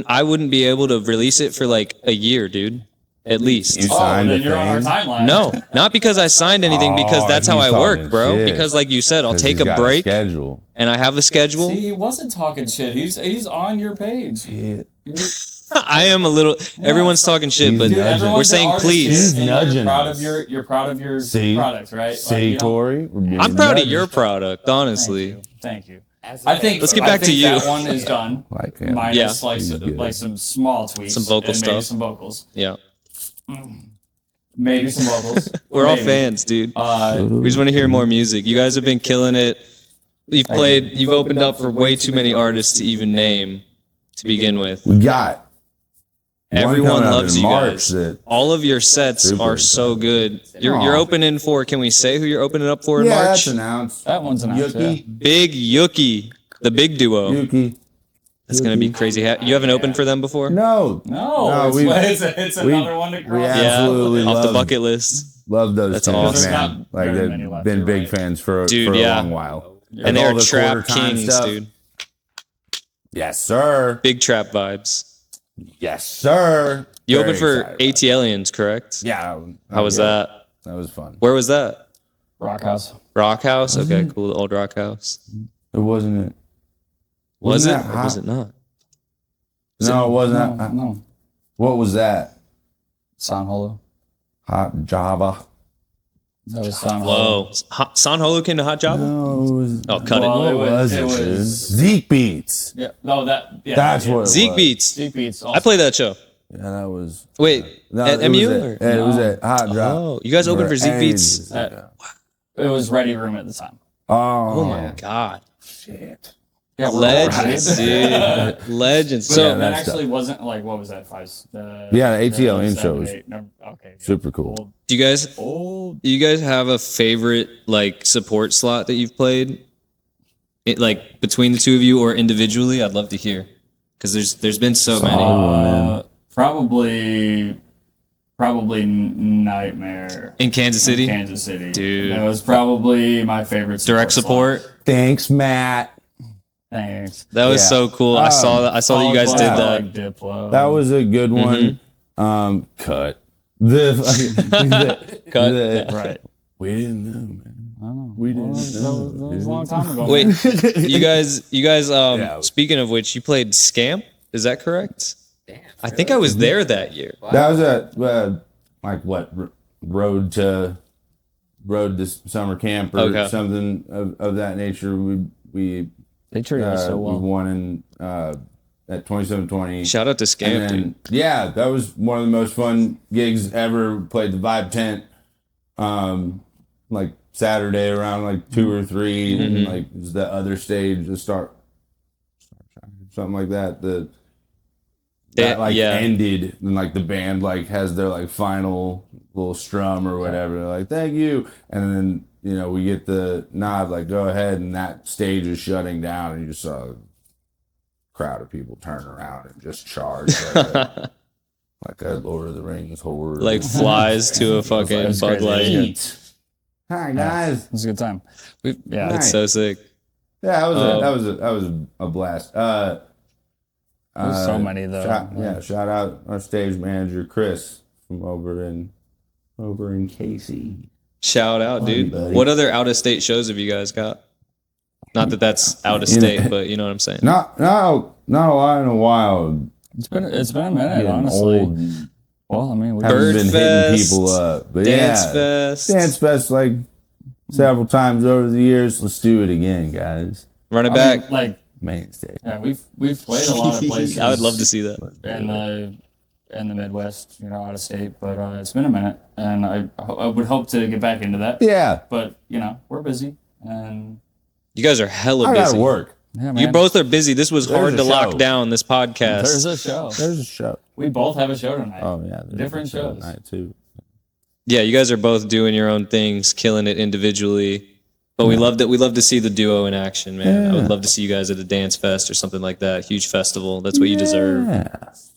[SPEAKER 1] I wouldn't be able to release it for like a year, dude. At least.
[SPEAKER 2] You
[SPEAKER 3] Oh,
[SPEAKER 2] signed
[SPEAKER 3] then
[SPEAKER 2] a
[SPEAKER 3] you're on our
[SPEAKER 2] thing.
[SPEAKER 3] timeline.
[SPEAKER 1] No, not because I signed anything, because
[SPEAKER 2] Oh,
[SPEAKER 1] that's how
[SPEAKER 2] he's
[SPEAKER 1] I work,
[SPEAKER 2] talking
[SPEAKER 1] bro.
[SPEAKER 2] shit.
[SPEAKER 1] Because like you said, I'll
[SPEAKER 2] 'Cause
[SPEAKER 1] take
[SPEAKER 2] he's
[SPEAKER 1] a
[SPEAKER 2] got
[SPEAKER 1] break
[SPEAKER 2] schedule.
[SPEAKER 1] and I have a schedule.
[SPEAKER 3] See, he wasn't talking shit. He's on your page.
[SPEAKER 1] I am a little. Everyone's talking shit, but
[SPEAKER 2] Dude,
[SPEAKER 1] we're
[SPEAKER 3] everyone's an
[SPEAKER 1] saying
[SPEAKER 3] artist
[SPEAKER 1] please.
[SPEAKER 3] here,
[SPEAKER 2] He's
[SPEAKER 3] and
[SPEAKER 2] nudging
[SPEAKER 3] You're proud of your
[SPEAKER 2] See?
[SPEAKER 3] product, right? Like,
[SPEAKER 2] See,
[SPEAKER 3] you don't-
[SPEAKER 2] Corey? We're being
[SPEAKER 1] I'm proud of
[SPEAKER 2] nudged.
[SPEAKER 1] your product, honestly.
[SPEAKER 3] Thank you.
[SPEAKER 4] As
[SPEAKER 3] I think.
[SPEAKER 1] Let's get
[SPEAKER 3] I
[SPEAKER 1] back to
[SPEAKER 3] think
[SPEAKER 1] you.
[SPEAKER 3] That one is done.
[SPEAKER 2] Like him.
[SPEAKER 3] Minus
[SPEAKER 1] Yeah.
[SPEAKER 3] like some small tweaks,
[SPEAKER 1] Some vocal
[SPEAKER 3] and maybe
[SPEAKER 1] stuff.
[SPEAKER 3] some vocals,
[SPEAKER 1] Yeah,
[SPEAKER 3] maybe some vocals.
[SPEAKER 1] we're all
[SPEAKER 3] Maybe.
[SPEAKER 1] fans, dude.
[SPEAKER 3] Uh,
[SPEAKER 1] We just want to hear more music. You guys have been killing it. You've opened up for way too many artists to even name to begin with.
[SPEAKER 2] We got one
[SPEAKER 1] Everyone
[SPEAKER 2] coming up
[SPEAKER 1] loves
[SPEAKER 2] in
[SPEAKER 1] you
[SPEAKER 2] March
[SPEAKER 1] guys.
[SPEAKER 2] that-
[SPEAKER 1] All of your sets
[SPEAKER 2] Super
[SPEAKER 1] are so good. You're
[SPEAKER 2] Aw.
[SPEAKER 1] opening for. Can we say who you're opening up for in
[SPEAKER 2] Yeah,
[SPEAKER 1] March?
[SPEAKER 2] that's announced.
[SPEAKER 3] that one's announced.
[SPEAKER 2] Yuki.
[SPEAKER 1] Big Yuki, the big duo.
[SPEAKER 2] Yuki.
[SPEAKER 1] That's gonna be crazy. You haven't opened for them before?
[SPEAKER 2] No.
[SPEAKER 3] No,
[SPEAKER 2] we-
[SPEAKER 3] it's another one to cross.
[SPEAKER 2] we
[SPEAKER 1] Yeah,
[SPEAKER 2] absolutely
[SPEAKER 1] off the
[SPEAKER 2] love-
[SPEAKER 1] bucket list.
[SPEAKER 2] Love those
[SPEAKER 1] That's
[SPEAKER 2] tunes,
[SPEAKER 1] awesome.
[SPEAKER 3] There's
[SPEAKER 2] man.
[SPEAKER 3] not
[SPEAKER 2] Like
[SPEAKER 3] very
[SPEAKER 2] they've
[SPEAKER 3] many left,
[SPEAKER 2] been
[SPEAKER 3] you're
[SPEAKER 2] big
[SPEAKER 3] right.
[SPEAKER 2] fans for
[SPEAKER 1] Dude,
[SPEAKER 2] a
[SPEAKER 1] yeah.
[SPEAKER 2] long while.
[SPEAKER 1] And
[SPEAKER 2] Like
[SPEAKER 1] they're
[SPEAKER 2] all the
[SPEAKER 1] trap
[SPEAKER 2] quarter time
[SPEAKER 1] kings,
[SPEAKER 2] stuff.
[SPEAKER 1] dude.
[SPEAKER 2] Yes, sir.
[SPEAKER 1] Big trap vibes.
[SPEAKER 2] Yes, sir.
[SPEAKER 1] You
[SPEAKER 2] Very
[SPEAKER 1] opened for
[SPEAKER 2] excited about
[SPEAKER 1] AT Aliens, correct?
[SPEAKER 2] it. Yeah.
[SPEAKER 1] How was that?
[SPEAKER 2] That was fun.
[SPEAKER 1] Where was that?
[SPEAKER 3] Rock House.
[SPEAKER 1] Rock House? Okay, cool. The old Rock House.
[SPEAKER 2] It wasn't it.
[SPEAKER 1] Was it?
[SPEAKER 2] Wasn't that
[SPEAKER 1] Or was
[SPEAKER 2] hot?
[SPEAKER 1] it not?
[SPEAKER 2] No, it wasn't.
[SPEAKER 3] No.
[SPEAKER 2] What was that?
[SPEAKER 3] San Holo.
[SPEAKER 2] Hot Java.
[SPEAKER 3] That was San Holo.
[SPEAKER 1] Whoa. San Holo came to Hot Java?
[SPEAKER 2] No, it was.
[SPEAKER 1] Oh, cut
[SPEAKER 3] Well,
[SPEAKER 1] it.
[SPEAKER 2] What was
[SPEAKER 3] it
[SPEAKER 2] it?
[SPEAKER 3] was-
[SPEAKER 2] dude? Zeke Beats.
[SPEAKER 3] Yeah. No, that. Yeah,
[SPEAKER 2] That's
[SPEAKER 3] yeah.
[SPEAKER 2] what it
[SPEAKER 1] Zeke
[SPEAKER 2] was.
[SPEAKER 1] Beats.
[SPEAKER 3] Zeke Beats.
[SPEAKER 1] I played that show.
[SPEAKER 2] Yeah, that was.
[SPEAKER 1] Wait,
[SPEAKER 2] No,
[SPEAKER 1] at
[SPEAKER 2] it
[SPEAKER 1] MU?
[SPEAKER 2] was
[SPEAKER 1] or?
[SPEAKER 2] It was at Hot Drop.
[SPEAKER 1] Oh, you guys opened for Zeke Beats?
[SPEAKER 2] ages
[SPEAKER 3] That-
[SPEAKER 2] ago.
[SPEAKER 3] It was Ready Room at the time.
[SPEAKER 1] Oh
[SPEAKER 2] Oh,
[SPEAKER 1] my God.
[SPEAKER 2] shit.
[SPEAKER 3] Yeah,
[SPEAKER 1] Legends, dude. Legends.
[SPEAKER 3] So
[SPEAKER 1] So,
[SPEAKER 3] that
[SPEAKER 2] that's
[SPEAKER 3] actually wasn't like what was that?
[SPEAKER 2] Yeah, the ATL in shows.
[SPEAKER 3] Okay.
[SPEAKER 2] Super cool.
[SPEAKER 3] Old.
[SPEAKER 1] do you guys
[SPEAKER 3] Old.
[SPEAKER 1] do you guys have a favorite like support slot that you've played? It, like between the two of you or individually? I'd love to hear. Because there's been so many.
[SPEAKER 3] Probably Nightmare.
[SPEAKER 1] In Kansas City?
[SPEAKER 3] Kansas City.
[SPEAKER 1] Dude.
[SPEAKER 3] That was probably my favorite
[SPEAKER 1] Direct support?
[SPEAKER 3] slot.
[SPEAKER 2] Thanks, Matt.
[SPEAKER 3] Thanks.
[SPEAKER 1] That was
[SPEAKER 2] Yeah.
[SPEAKER 1] so cool. I saw that that you guys did that.
[SPEAKER 3] Like Diplo.
[SPEAKER 2] That was a good one. Cut. The
[SPEAKER 1] Cut.
[SPEAKER 3] right.
[SPEAKER 2] We didn't know, man.
[SPEAKER 3] I don't know.
[SPEAKER 2] We didn't
[SPEAKER 3] That
[SPEAKER 2] know.
[SPEAKER 3] was a long time ago.
[SPEAKER 1] Wait, you guys
[SPEAKER 2] Yeah.
[SPEAKER 1] speaking of which, you played Scamp? Is that correct? I think I was there that year.
[SPEAKER 2] That was a like what road to summer camp or
[SPEAKER 1] Okay.
[SPEAKER 2] something of that nature. We
[SPEAKER 3] They treated us so
[SPEAKER 2] we
[SPEAKER 3] well.
[SPEAKER 2] won in at 2720.
[SPEAKER 1] Shout out to
[SPEAKER 2] And
[SPEAKER 1] Scamp, dude.
[SPEAKER 2] then, yeah, that was one of the most fun gigs ever. Played the Vibe Tent, like Saturday around like 2 or 3, and like it was the other stage, the start something like that. that like
[SPEAKER 1] yeah.
[SPEAKER 2] ended, and like the band like has their like final little strum or whatever. They're like, thank you, and then we get the nod like go ahead, and that stage is shutting down, and you just saw a crowd of people turn around and just charge like a Lord of the Rings horde,
[SPEAKER 1] like flies to a fucking bug light.
[SPEAKER 2] Hi guys,
[SPEAKER 3] It was a good time.
[SPEAKER 2] Nice.
[SPEAKER 1] That's so sick.
[SPEAKER 2] Yeah, that was a blast.
[SPEAKER 3] There's so many though.
[SPEAKER 2] Shout out our stage manager Chris from over in Casey.
[SPEAKER 1] Shout out, dude.
[SPEAKER 2] Buddy.
[SPEAKER 1] What other out of state shows have you guys got? Not that that's out of state, but you know what I'm saying.
[SPEAKER 2] Not a lot in a while.
[SPEAKER 3] It's been a minute,
[SPEAKER 2] Getting
[SPEAKER 3] honestly.
[SPEAKER 2] old.
[SPEAKER 3] Well, I mean, we
[SPEAKER 2] Haven't
[SPEAKER 1] Bird
[SPEAKER 2] been
[SPEAKER 1] Fest,
[SPEAKER 2] hitting people up, but
[SPEAKER 1] Dance Fest.
[SPEAKER 2] Dance Fest like several times over the years. Let's do it again, guys.
[SPEAKER 1] Run it
[SPEAKER 3] I
[SPEAKER 1] back.
[SPEAKER 3] mean, like,
[SPEAKER 2] Main stage.
[SPEAKER 3] yeah, we've played a lot of places.
[SPEAKER 1] I would love to see that.
[SPEAKER 3] in the Midwest, out of state, but it's been a minute, and I would hope to get back into that.
[SPEAKER 2] Yeah,
[SPEAKER 3] But we're busy, and
[SPEAKER 1] You guys are hella
[SPEAKER 2] I
[SPEAKER 1] busy.
[SPEAKER 2] gotta work.
[SPEAKER 3] yeah, man.
[SPEAKER 1] You both are busy. This was
[SPEAKER 2] There's
[SPEAKER 1] hard
[SPEAKER 2] a
[SPEAKER 1] to lock
[SPEAKER 2] show.
[SPEAKER 1] down this podcast.
[SPEAKER 3] There's a show.
[SPEAKER 2] There's a show.
[SPEAKER 3] We both have a show tonight.
[SPEAKER 2] Oh yeah, there's
[SPEAKER 3] Different
[SPEAKER 2] a show
[SPEAKER 3] shows.
[SPEAKER 2] tonight too.
[SPEAKER 1] Yeah, you guys are both doing your own things, killing it individually. But we love to see the duo in action, man. I would love to see you guys at a dance fest or something like that. Huge festival. That's what you deserve.
[SPEAKER 2] Yeah,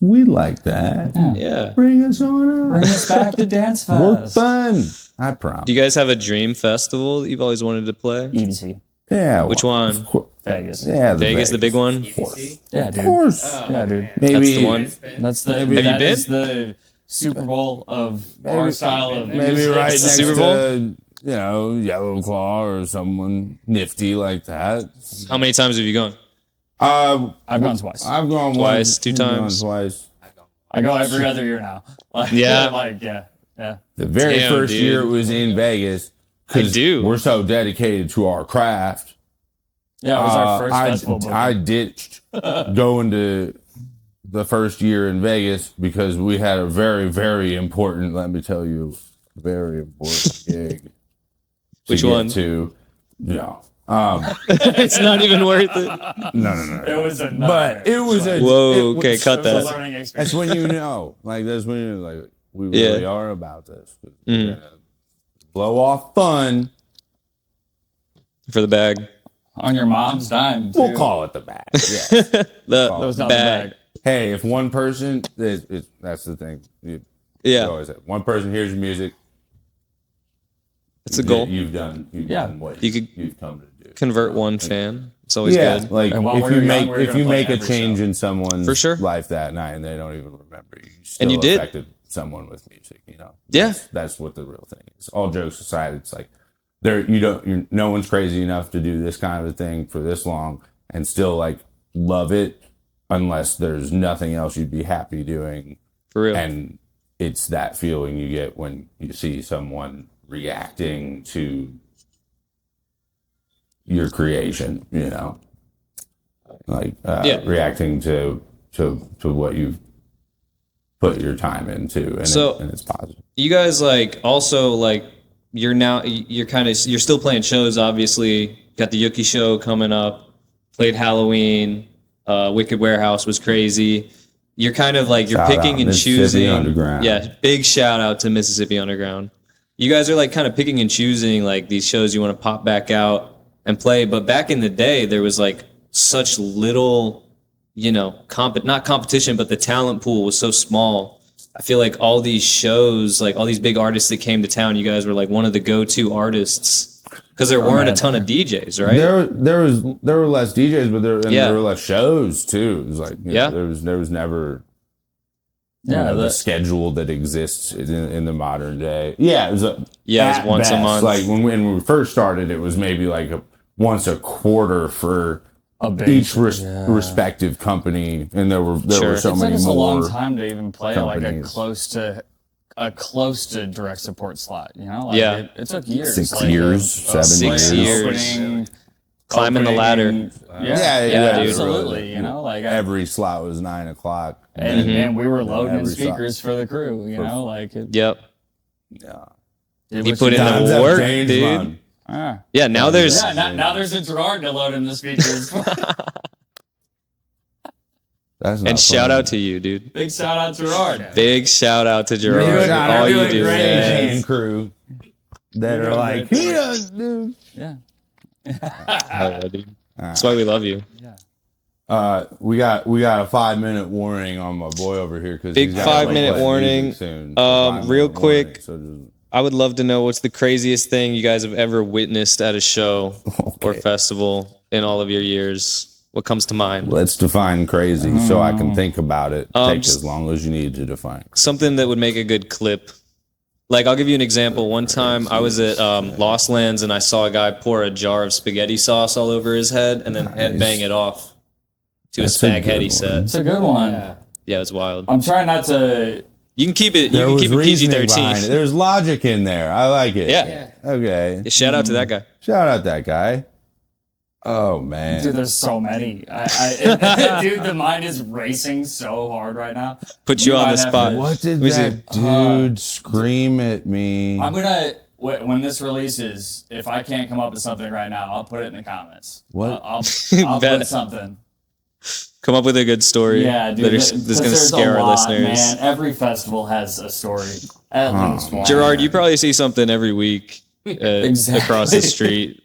[SPEAKER 2] we like that.
[SPEAKER 1] Yeah.
[SPEAKER 2] Bring us on
[SPEAKER 3] Bring
[SPEAKER 2] up.
[SPEAKER 3] us back to Dance
[SPEAKER 2] We're
[SPEAKER 3] Fest.
[SPEAKER 2] fun. I promise.
[SPEAKER 1] Do you guys have a dream festival that you've always wanted to play?
[SPEAKER 3] EDC.
[SPEAKER 2] Yeah.
[SPEAKER 1] Which one?
[SPEAKER 3] Vegas.
[SPEAKER 2] Yeah,
[SPEAKER 1] Vegas, the big one?
[SPEAKER 4] EDC?
[SPEAKER 3] Yeah,
[SPEAKER 2] Of
[SPEAKER 3] dude.
[SPEAKER 2] course.
[SPEAKER 3] Yeah, dude.
[SPEAKER 2] Maybe
[SPEAKER 1] That's the one.
[SPEAKER 3] That's the
[SPEAKER 2] Maybe-
[SPEAKER 3] that
[SPEAKER 1] Have you
[SPEAKER 3] is the Super Bowl of our style of
[SPEAKER 2] Maybe
[SPEAKER 3] music.
[SPEAKER 2] right
[SPEAKER 1] It's the
[SPEAKER 2] next
[SPEAKER 1] Super Bowl?
[SPEAKER 2] to Yellow Claw or someone nifty like that.
[SPEAKER 1] How many times have you gone?
[SPEAKER 3] I've gone twice.
[SPEAKER 2] I've gone
[SPEAKER 1] Twice,
[SPEAKER 2] once,
[SPEAKER 1] two
[SPEAKER 2] I've gone
[SPEAKER 1] times.
[SPEAKER 2] twice.
[SPEAKER 3] I go every other year now. Like,
[SPEAKER 1] Yeah.
[SPEAKER 3] yeah.
[SPEAKER 2] The very
[SPEAKER 1] Damn,
[SPEAKER 2] first
[SPEAKER 1] dude.
[SPEAKER 2] year it was in Vegas.
[SPEAKER 1] I do.
[SPEAKER 2] We're so dedicated to our craft.
[SPEAKER 3] Yeah, it was our first festival. booking.
[SPEAKER 2] I ditched going to the first year in Vegas because we had a very, very important, let me tell you, very important gig. to
[SPEAKER 1] Which
[SPEAKER 2] get
[SPEAKER 1] one?
[SPEAKER 2] To, no.
[SPEAKER 1] It's not even worth it.
[SPEAKER 2] No.
[SPEAKER 3] It was a
[SPEAKER 2] But it was a.
[SPEAKER 1] Whoa,
[SPEAKER 2] it
[SPEAKER 1] okay,
[SPEAKER 2] was-
[SPEAKER 1] cut
[SPEAKER 3] it was a
[SPEAKER 1] that.
[SPEAKER 3] learning experience.
[SPEAKER 2] That's when that's when you're like, we really are about this. We're gonna blow off fun.
[SPEAKER 1] For the bag.
[SPEAKER 3] On your mom's dime.
[SPEAKER 2] We'll
[SPEAKER 3] too.
[SPEAKER 2] call it the bag. Yeah.
[SPEAKER 1] The
[SPEAKER 3] was not the
[SPEAKER 1] bag.
[SPEAKER 3] bag.
[SPEAKER 2] Hey, if one person, that's the thing. You
[SPEAKER 1] Yeah,
[SPEAKER 2] always have. One person hears your music.
[SPEAKER 1] it's a goal.
[SPEAKER 2] You've done what
[SPEAKER 1] You could
[SPEAKER 2] you've come to do.
[SPEAKER 1] convert one fan. It's always
[SPEAKER 2] Yeah,
[SPEAKER 1] good.
[SPEAKER 2] like
[SPEAKER 3] And while
[SPEAKER 2] if
[SPEAKER 3] we
[SPEAKER 2] you
[SPEAKER 3] were young,
[SPEAKER 2] make
[SPEAKER 3] we were
[SPEAKER 2] if
[SPEAKER 3] gonna
[SPEAKER 2] you
[SPEAKER 3] play
[SPEAKER 2] make a
[SPEAKER 3] every
[SPEAKER 2] change
[SPEAKER 3] show.
[SPEAKER 2] in someone's
[SPEAKER 1] For sure.
[SPEAKER 2] life that night and they don't even remember you, still
[SPEAKER 1] And you did.
[SPEAKER 2] affected someone with music.
[SPEAKER 1] Yeah.
[SPEAKER 2] That's what the real thing is. All jokes aside, it's like no one's crazy enough to do this kind of a thing for this long and still like love it unless there's nothing else you'd be happy doing.
[SPEAKER 1] For real.
[SPEAKER 2] And it's that feeling you get when you see someone reacting to your creation, like reacting to what you've put your time into, and, and it's positive.
[SPEAKER 1] You guys also you're still playing shows, obviously. Got the Yuki show coming up, played Halloween, Wicked Warehouse was crazy. You're kind of like, you're
[SPEAKER 2] Shout
[SPEAKER 1] picking
[SPEAKER 2] out
[SPEAKER 1] and
[SPEAKER 2] Mississippi
[SPEAKER 1] choosing.
[SPEAKER 2] Underground.
[SPEAKER 1] Yeah, big shout out to Mississippi Underground. You guys are like kind of picking and choosing like these shows you want to pop back out and play. But back in the day, there was like such little, not competition, but the talent pool was so small. I feel like all these shows, like all these big artists that came to town, you guys were like one of the go-to artists because there weren't a ton of DJs, right?
[SPEAKER 2] There were less DJs, but there were less shows too. It was like there was never the schedule that exists in the modern day. Yeah, it was
[SPEAKER 1] once a month.
[SPEAKER 2] Like when we first started, it was maybe like once a quarter for each respective company, and there were so many
[SPEAKER 3] It's a
[SPEAKER 2] more.
[SPEAKER 3] long time to even play
[SPEAKER 2] companies.
[SPEAKER 3] like a close to direct support slot. It took years.
[SPEAKER 2] 6 years, 7
[SPEAKER 1] 6
[SPEAKER 2] years.
[SPEAKER 1] years. Climbing the ladder.
[SPEAKER 2] Yeah, dude,
[SPEAKER 3] absolutely.
[SPEAKER 2] really. Every slot was 9 o'clock,
[SPEAKER 3] And we were loading in
[SPEAKER 2] every
[SPEAKER 3] speakers for the crew.
[SPEAKER 1] Yep.
[SPEAKER 2] yeah.
[SPEAKER 1] You put in
[SPEAKER 2] Times
[SPEAKER 1] the
[SPEAKER 2] have
[SPEAKER 1] work,
[SPEAKER 2] changed,
[SPEAKER 1] dude.
[SPEAKER 2] man.
[SPEAKER 1] Yeah, now there's
[SPEAKER 3] now there's a Gerard to load in the speakers.
[SPEAKER 2] That's not
[SPEAKER 1] And shout
[SPEAKER 2] fun.
[SPEAKER 1] out to you, dude.
[SPEAKER 3] Big shout out to Gerard.
[SPEAKER 1] Big shout out to Gerard.
[SPEAKER 2] Shout
[SPEAKER 1] All
[SPEAKER 2] out
[SPEAKER 1] you
[SPEAKER 2] to
[SPEAKER 1] do,
[SPEAKER 2] the
[SPEAKER 1] man.
[SPEAKER 2] and crew that
[SPEAKER 3] You're
[SPEAKER 2] are
[SPEAKER 3] doing
[SPEAKER 2] like,
[SPEAKER 3] great,
[SPEAKER 2] he
[SPEAKER 3] boy.
[SPEAKER 2] does, dude.
[SPEAKER 3] Yeah.
[SPEAKER 1] Hell yeah, dude. That's why we love you.
[SPEAKER 2] We got a 5-minute warning on my boy over here because
[SPEAKER 1] Big 5-minute warning.
[SPEAKER 2] Soon.
[SPEAKER 1] Real quick.
[SPEAKER 2] Warning, so just,
[SPEAKER 1] I would love to know what's the craziest thing you guys have ever witnessed at a show or festival in all of your years. What comes to mind?
[SPEAKER 2] let's define crazy so I can think about it. Take
[SPEAKER 1] just-
[SPEAKER 2] as long as you need to define.
[SPEAKER 1] Something that would make a good clip. Like, I'll give you an example. One time I was at Lost Lands and I saw a guy pour a jar of spaghetti sauce all over his head and then headbang it off to
[SPEAKER 2] That's
[SPEAKER 1] a
[SPEAKER 2] a good
[SPEAKER 1] spaghetti
[SPEAKER 2] one.
[SPEAKER 1] set.
[SPEAKER 3] It's a good one.
[SPEAKER 1] Yeah, it's wild.
[SPEAKER 3] I'm trying not to.
[SPEAKER 1] You can keep it. You
[SPEAKER 2] There
[SPEAKER 1] can
[SPEAKER 2] was
[SPEAKER 1] keep it
[SPEAKER 2] reasoning behind it.
[SPEAKER 1] PG-13.
[SPEAKER 2] There's logic in there. I like it.
[SPEAKER 1] Yeah.
[SPEAKER 2] Okay.
[SPEAKER 1] Shout out to that guy.
[SPEAKER 2] Shout out that guy. Oh man.
[SPEAKER 3] Dude, there's so many. Dude, the mind is racing so hard right now.
[SPEAKER 1] Put you
[SPEAKER 3] We
[SPEAKER 1] on
[SPEAKER 3] might
[SPEAKER 1] the
[SPEAKER 3] have
[SPEAKER 1] spot.
[SPEAKER 3] to-
[SPEAKER 2] What did
[SPEAKER 1] Let me
[SPEAKER 2] that
[SPEAKER 1] see.
[SPEAKER 2] dude scream at me?
[SPEAKER 3] I'm gonna when this releases. If I can't come up with something right now, I'll put it in the comments.
[SPEAKER 2] What?
[SPEAKER 3] I'll
[SPEAKER 1] Bet.
[SPEAKER 3] put something.
[SPEAKER 1] Come up with a good story.
[SPEAKER 3] Yeah, dude.
[SPEAKER 1] That's going to
[SPEAKER 3] there's
[SPEAKER 1] scare
[SPEAKER 3] a
[SPEAKER 1] our
[SPEAKER 3] lot,
[SPEAKER 1] listeners.
[SPEAKER 3] Man, every festival has a story. At least one.
[SPEAKER 1] Gerard, you probably see something every week
[SPEAKER 3] Exactly.
[SPEAKER 1] across the street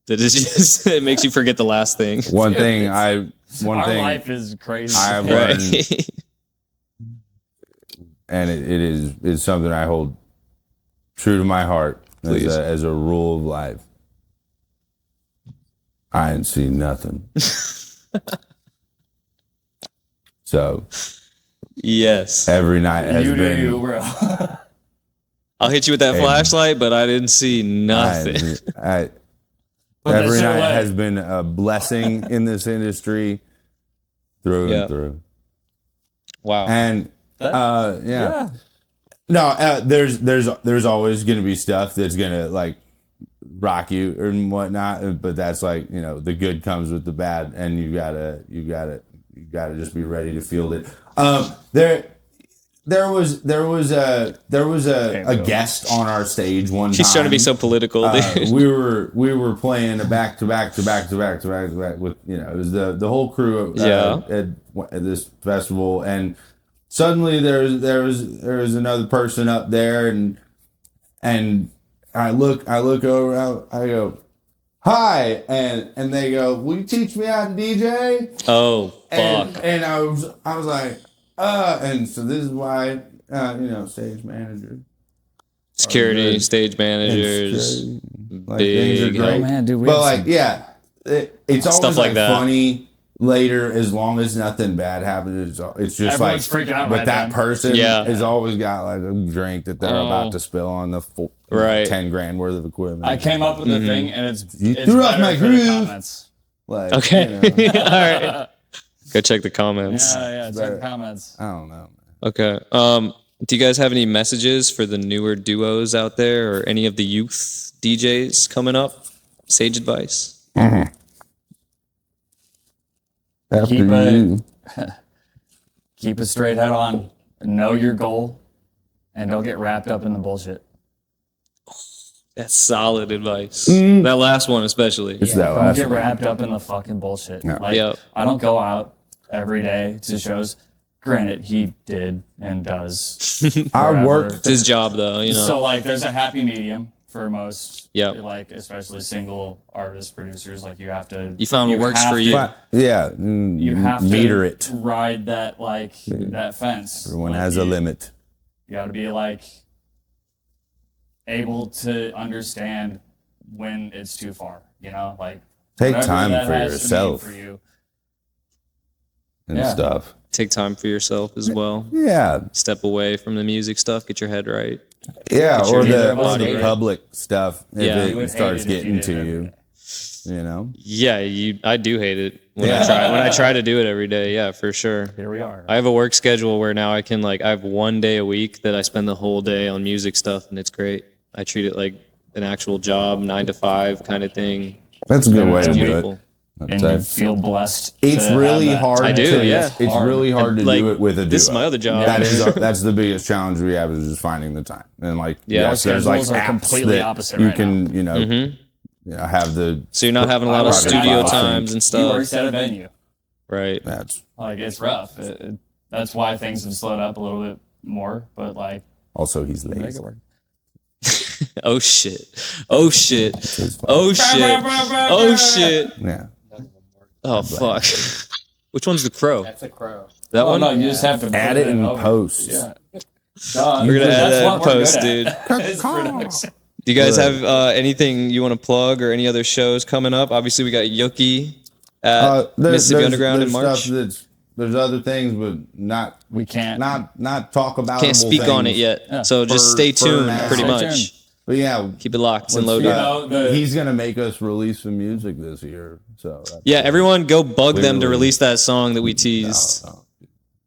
[SPEAKER 1] that is just it makes you forget the last thing.
[SPEAKER 2] One thing
[SPEAKER 3] Our life is crazy.
[SPEAKER 2] I have
[SPEAKER 1] Right.
[SPEAKER 2] learned, and it's something I hold true to my heart
[SPEAKER 1] Please.
[SPEAKER 2] as a rule of life. I ain't seen nothing. So
[SPEAKER 1] Yes.
[SPEAKER 2] every night has
[SPEAKER 3] you do
[SPEAKER 2] been.
[SPEAKER 3] you, bro.
[SPEAKER 1] I'll hit you with that
[SPEAKER 2] Hey.
[SPEAKER 1] flashlight, but I didn't see nothing.
[SPEAKER 2] I,
[SPEAKER 3] Put that
[SPEAKER 2] every
[SPEAKER 3] shit
[SPEAKER 2] night
[SPEAKER 3] away.
[SPEAKER 2] has been a blessing in this industry, through
[SPEAKER 1] Yeah.
[SPEAKER 2] and through.
[SPEAKER 1] Wow.
[SPEAKER 2] And yeah. No, there's always gonna be stuff that's gonna like rock you and whatnot, but that's like, you know, the good comes with the bad, and you gotta just be ready to field it. There was a guest on our stage one time.
[SPEAKER 1] He's trying to be so political, dude.
[SPEAKER 2] we were playing a back to back with, you know, it was the whole crew at this festival, and suddenly there was another person up there, and I look over, I go, hi, and they go, will you teach me how to DJ?
[SPEAKER 1] Oh, fuck.
[SPEAKER 2] And I was like, and so this is why, you know, stage manager,
[SPEAKER 1] Security,
[SPEAKER 2] good.
[SPEAKER 1] stage managers,
[SPEAKER 2] like, things are
[SPEAKER 1] big
[SPEAKER 2] great.
[SPEAKER 1] help.
[SPEAKER 3] Oh, man, dude, we
[SPEAKER 2] But
[SPEAKER 3] have
[SPEAKER 2] like,
[SPEAKER 3] some-
[SPEAKER 2] yeah, it's always
[SPEAKER 1] Stuff like
[SPEAKER 2] like
[SPEAKER 1] that.
[SPEAKER 2] funny later, as long as nothing bad happens. It's just
[SPEAKER 3] Everyone's
[SPEAKER 2] like,
[SPEAKER 3] freaking out
[SPEAKER 2] but
[SPEAKER 3] right
[SPEAKER 2] that
[SPEAKER 3] then.
[SPEAKER 2] person
[SPEAKER 1] Yeah.
[SPEAKER 2] has always got like a drink that they're about to spill on the
[SPEAKER 1] Right.
[SPEAKER 2] 10 grand worth of equipment.
[SPEAKER 3] I came up with the thing, and it's
[SPEAKER 2] You
[SPEAKER 3] it's
[SPEAKER 2] threw off
[SPEAKER 3] better
[SPEAKER 2] my
[SPEAKER 3] for the
[SPEAKER 2] groove.
[SPEAKER 3] comments.
[SPEAKER 2] Like,
[SPEAKER 1] Okay.
[SPEAKER 2] you know,
[SPEAKER 1] All right. Go check the comments.
[SPEAKER 3] Yeah, check
[SPEAKER 2] better.
[SPEAKER 3] the comments.
[SPEAKER 2] I don't know.
[SPEAKER 1] Okay. Do you guys have any messages for the newer duos out there or any of the youth DJs coming up? Sage advice?
[SPEAKER 2] After
[SPEAKER 3] Keep it-
[SPEAKER 2] you.
[SPEAKER 3] Keep a straight head on. Know your goal, and don't get wrapped up in the bullshit.
[SPEAKER 1] That's solid advice. That last one especially.
[SPEAKER 2] It's that
[SPEAKER 3] Don't
[SPEAKER 2] last
[SPEAKER 3] get
[SPEAKER 2] one.
[SPEAKER 3] wrapped up in the fucking bullshit.
[SPEAKER 2] Yeah.
[SPEAKER 3] Like,
[SPEAKER 1] Yep.
[SPEAKER 3] I don't go out every day to shows. Granted, he did and does.
[SPEAKER 2] I
[SPEAKER 3] wherever.
[SPEAKER 2] worked.
[SPEAKER 1] It's his job though, you know.
[SPEAKER 3] So like, there's a happy medium for most.
[SPEAKER 1] Yep.
[SPEAKER 3] Like, especially single artists, producers. Like, you have to.
[SPEAKER 1] You found what works
[SPEAKER 3] have
[SPEAKER 1] for
[SPEAKER 3] to-
[SPEAKER 1] you.
[SPEAKER 2] Yeah,
[SPEAKER 3] You have
[SPEAKER 2] meter
[SPEAKER 3] to
[SPEAKER 2] it.
[SPEAKER 3] ride that that fence.
[SPEAKER 2] Everyone
[SPEAKER 3] Like,
[SPEAKER 2] has a
[SPEAKER 3] you-
[SPEAKER 2] limit.
[SPEAKER 3] You got to be like able to understand when it's too far. You know, like
[SPEAKER 2] Take
[SPEAKER 3] whatever
[SPEAKER 2] time
[SPEAKER 3] that
[SPEAKER 2] for
[SPEAKER 3] has to mean
[SPEAKER 2] yourself
[SPEAKER 3] For you.
[SPEAKER 2] and
[SPEAKER 3] Yeah.
[SPEAKER 2] stuff.
[SPEAKER 1] Take time for yourself as well.
[SPEAKER 2] Yeah,
[SPEAKER 1] Step away from the music stuff, get your head right.
[SPEAKER 2] yeah,
[SPEAKER 1] Get your
[SPEAKER 2] or
[SPEAKER 1] either
[SPEAKER 2] the
[SPEAKER 1] body
[SPEAKER 2] or the
[SPEAKER 1] right.
[SPEAKER 2] public stuff if
[SPEAKER 1] Yeah.
[SPEAKER 3] You would
[SPEAKER 2] it starts
[SPEAKER 3] hate it if you
[SPEAKER 2] getting
[SPEAKER 3] did
[SPEAKER 2] to
[SPEAKER 3] every
[SPEAKER 2] you.
[SPEAKER 3] day.
[SPEAKER 2] You know,
[SPEAKER 1] Yeah, I do hate it when
[SPEAKER 2] Yeah.
[SPEAKER 1] I try to do it every day. Yeah, for sure.
[SPEAKER 3] Here we are.
[SPEAKER 1] I have a work schedule where now I can I have one day a week that I spend the whole day on music stuff, and it's great. I treat it like an actual job, 9 to 5 kind of thing.
[SPEAKER 2] that's a good way to
[SPEAKER 1] It's
[SPEAKER 2] do
[SPEAKER 1] beautiful.
[SPEAKER 2] it.
[SPEAKER 3] And you feel blessed.
[SPEAKER 2] It's
[SPEAKER 3] to
[SPEAKER 2] really
[SPEAKER 3] have that.
[SPEAKER 2] hard.
[SPEAKER 1] I do,
[SPEAKER 2] to,
[SPEAKER 1] yeah.
[SPEAKER 2] It's really hard to
[SPEAKER 1] Like,
[SPEAKER 2] do it with a duo.
[SPEAKER 1] This is my other job.
[SPEAKER 2] That is that's the biggest challenge we have, is just finding the time. And like,
[SPEAKER 1] Yeah.
[SPEAKER 2] yes, there's like
[SPEAKER 3] Schedules are
[SPEAKER 2] apps
[SPEAKER 3] completely
[SPEAKER 2] that
[SPEAKER 3] opposite
[SPEAKER 2] you
[SPEAKER 3] right
[SPEAKER 2] can, you know, have the
[SPEAKER 1] So you're not having a lot of
[SPEAKER 2] Rocket
[SPEAKER 1] studio
[SPEAKER 2] Boss
[SPEAKER 1] times and
[SPEAKER 3] He
[SPEAKER 1] stuff.
[SPEAKER 3] works at a venue.
[SPEAKER 1] Right.
[SPEAKER 2] That's
[SPEAKER 3] Like it's rough. That's why things have slowed up a little bit more. But like,
[SPEAKER 2] also he's lazy.
[SPEAKER 1] Oh shit. Oh shit. Oh shit. Oh shit.
[SPEAKER 2] Yeah.
[SPEAKER 1] Oh fuck. Which one's the crow?
[SPEAKER 4] That's a crow.
[SPEAKER 1] That one?
[SPEAKER 3] no, you just have to
[SPEAKER 2] Add
[SPEAKER 3] put
[SPEAKER 2] it in
[SPEAKER 3] over.
[SPEAKER 2] post.
[SPEAKER 3] Yeah.
[SPEAKER 1] We're gonna add
[SPEAKER 3] That's
[SPEAKER 1] that
[SPEAKER 3] what
[SPEAKER 1] in
[SPEAKER 3] we're
[SPEAKER 1] post,
[SPEAKER 3] good
[SPEAKER 1] dude.
[SPEAKER 3] It's production.
[SPEAKER 1] Do you guys have anything you want to plug or any other shows coming up? Obviously, we got Yuki at Mississippi Underground in March.
[SPEAKER 2] There's other things, but not
[SPEAKER 3] We can't.
[SPEAKER 2] not talk about.
[SPEAKER 1] Can't speak on it yet,
[SPEAKER 3] Yeah.
[SPEAKER 1] so just stay
[SPEAKER 2] For
[SPEAKER 1] tuned.
[SPEAKER 2] now.
[SPEAKER 1] Pretty
[SPEAKER 3] Stay
[SPEAKER 1] much,
[SPEAKER 3] tuned.
[SPEAKER 2] But yeah,
[SPEAKER 1] keep it locked and
[SPEAKER 2] let's-
[SPEAKER 1] loaded.
[SPEAKER 3] know,
[SPEAKER 2] he's gonna make us release some music this year. So that's
[SPEAKER 1] Yeah, everyone, go bug them to
[SPEAKER 2] Clearly.
[SPEAKER 1] release that song that we teased.
[SPEAKER 2] no.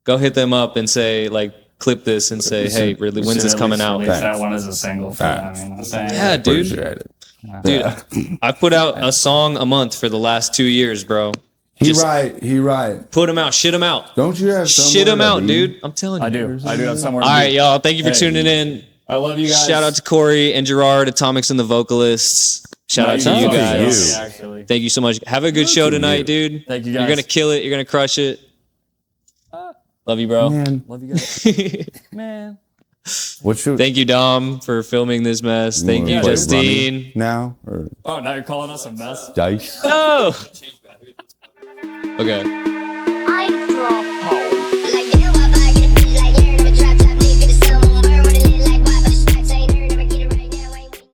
[SPEAKER 1] Go hit them up and say like, clip this and say, hey, really, when's this coming out?
[SPEAKER 3] Release that one as a single. For them, you know what I'm saying?
[SPEAKER 1] Yeah, dude.
[SPEAKER 2] Appreciate it.
[SPEAKER 1] Dude, I put out a song a month for the last 2 years, bro.
[SPEAKER 2] He right.
[SPEAKER 1] Put them out, shit them out.
[SPEAKER 2] Don't you have
[SPEAKER 1] Shit them
[SPEAKER 2] somewhere to
[SPEAKER 1] out,
[SPEAKER 2] be?
[SPEAKER 1] dude. I'm telling you.
[SPEAKER 3] I do have somewhere.
[SPEAKER 1] All right, y'all. Thank you for
[SPEAKER 3] Hey.
[SPEAKER 1] tuning in.
[SPEAKER 3] I love you guys.
[SPEAKER 1] Shout out to Corey and Gerard, Atomics and The Vōkalist. Shout out to you
[SPEAKER 2] shout out to
[SPEAKER 1] guys.
[SPEAKER 2] you.
[SPEAKER 3] Actually.
[SPEAKER 1] Thank you so much. Have a good show tonight, dude.
[SPEAKER 3] Thank you
[SPEAKER 1] You're
[SPEAKER 3] guys.
[SPEAKER 1] gonna kill it. You're gonna crush it. Love you, bro.
[SPEAKER 2] Man,
[SPEAKER 3] Love you guys. Man.
[SPEAKER 2] what should
[SPEAKER 1] Thank you, Dom, for filming this mess. Thank you,
[SPEAKER 2] wanna play
[SPEAKER 1] Justine.
[SPEAKER 2] Rummy now or
[SPEAKER 3] Oh, now you're calling us a mess?
[SPEAKER 2] dice?
[SPEAKER 1] Oh. Okay.
[SPEAKER 5] iDROPPA.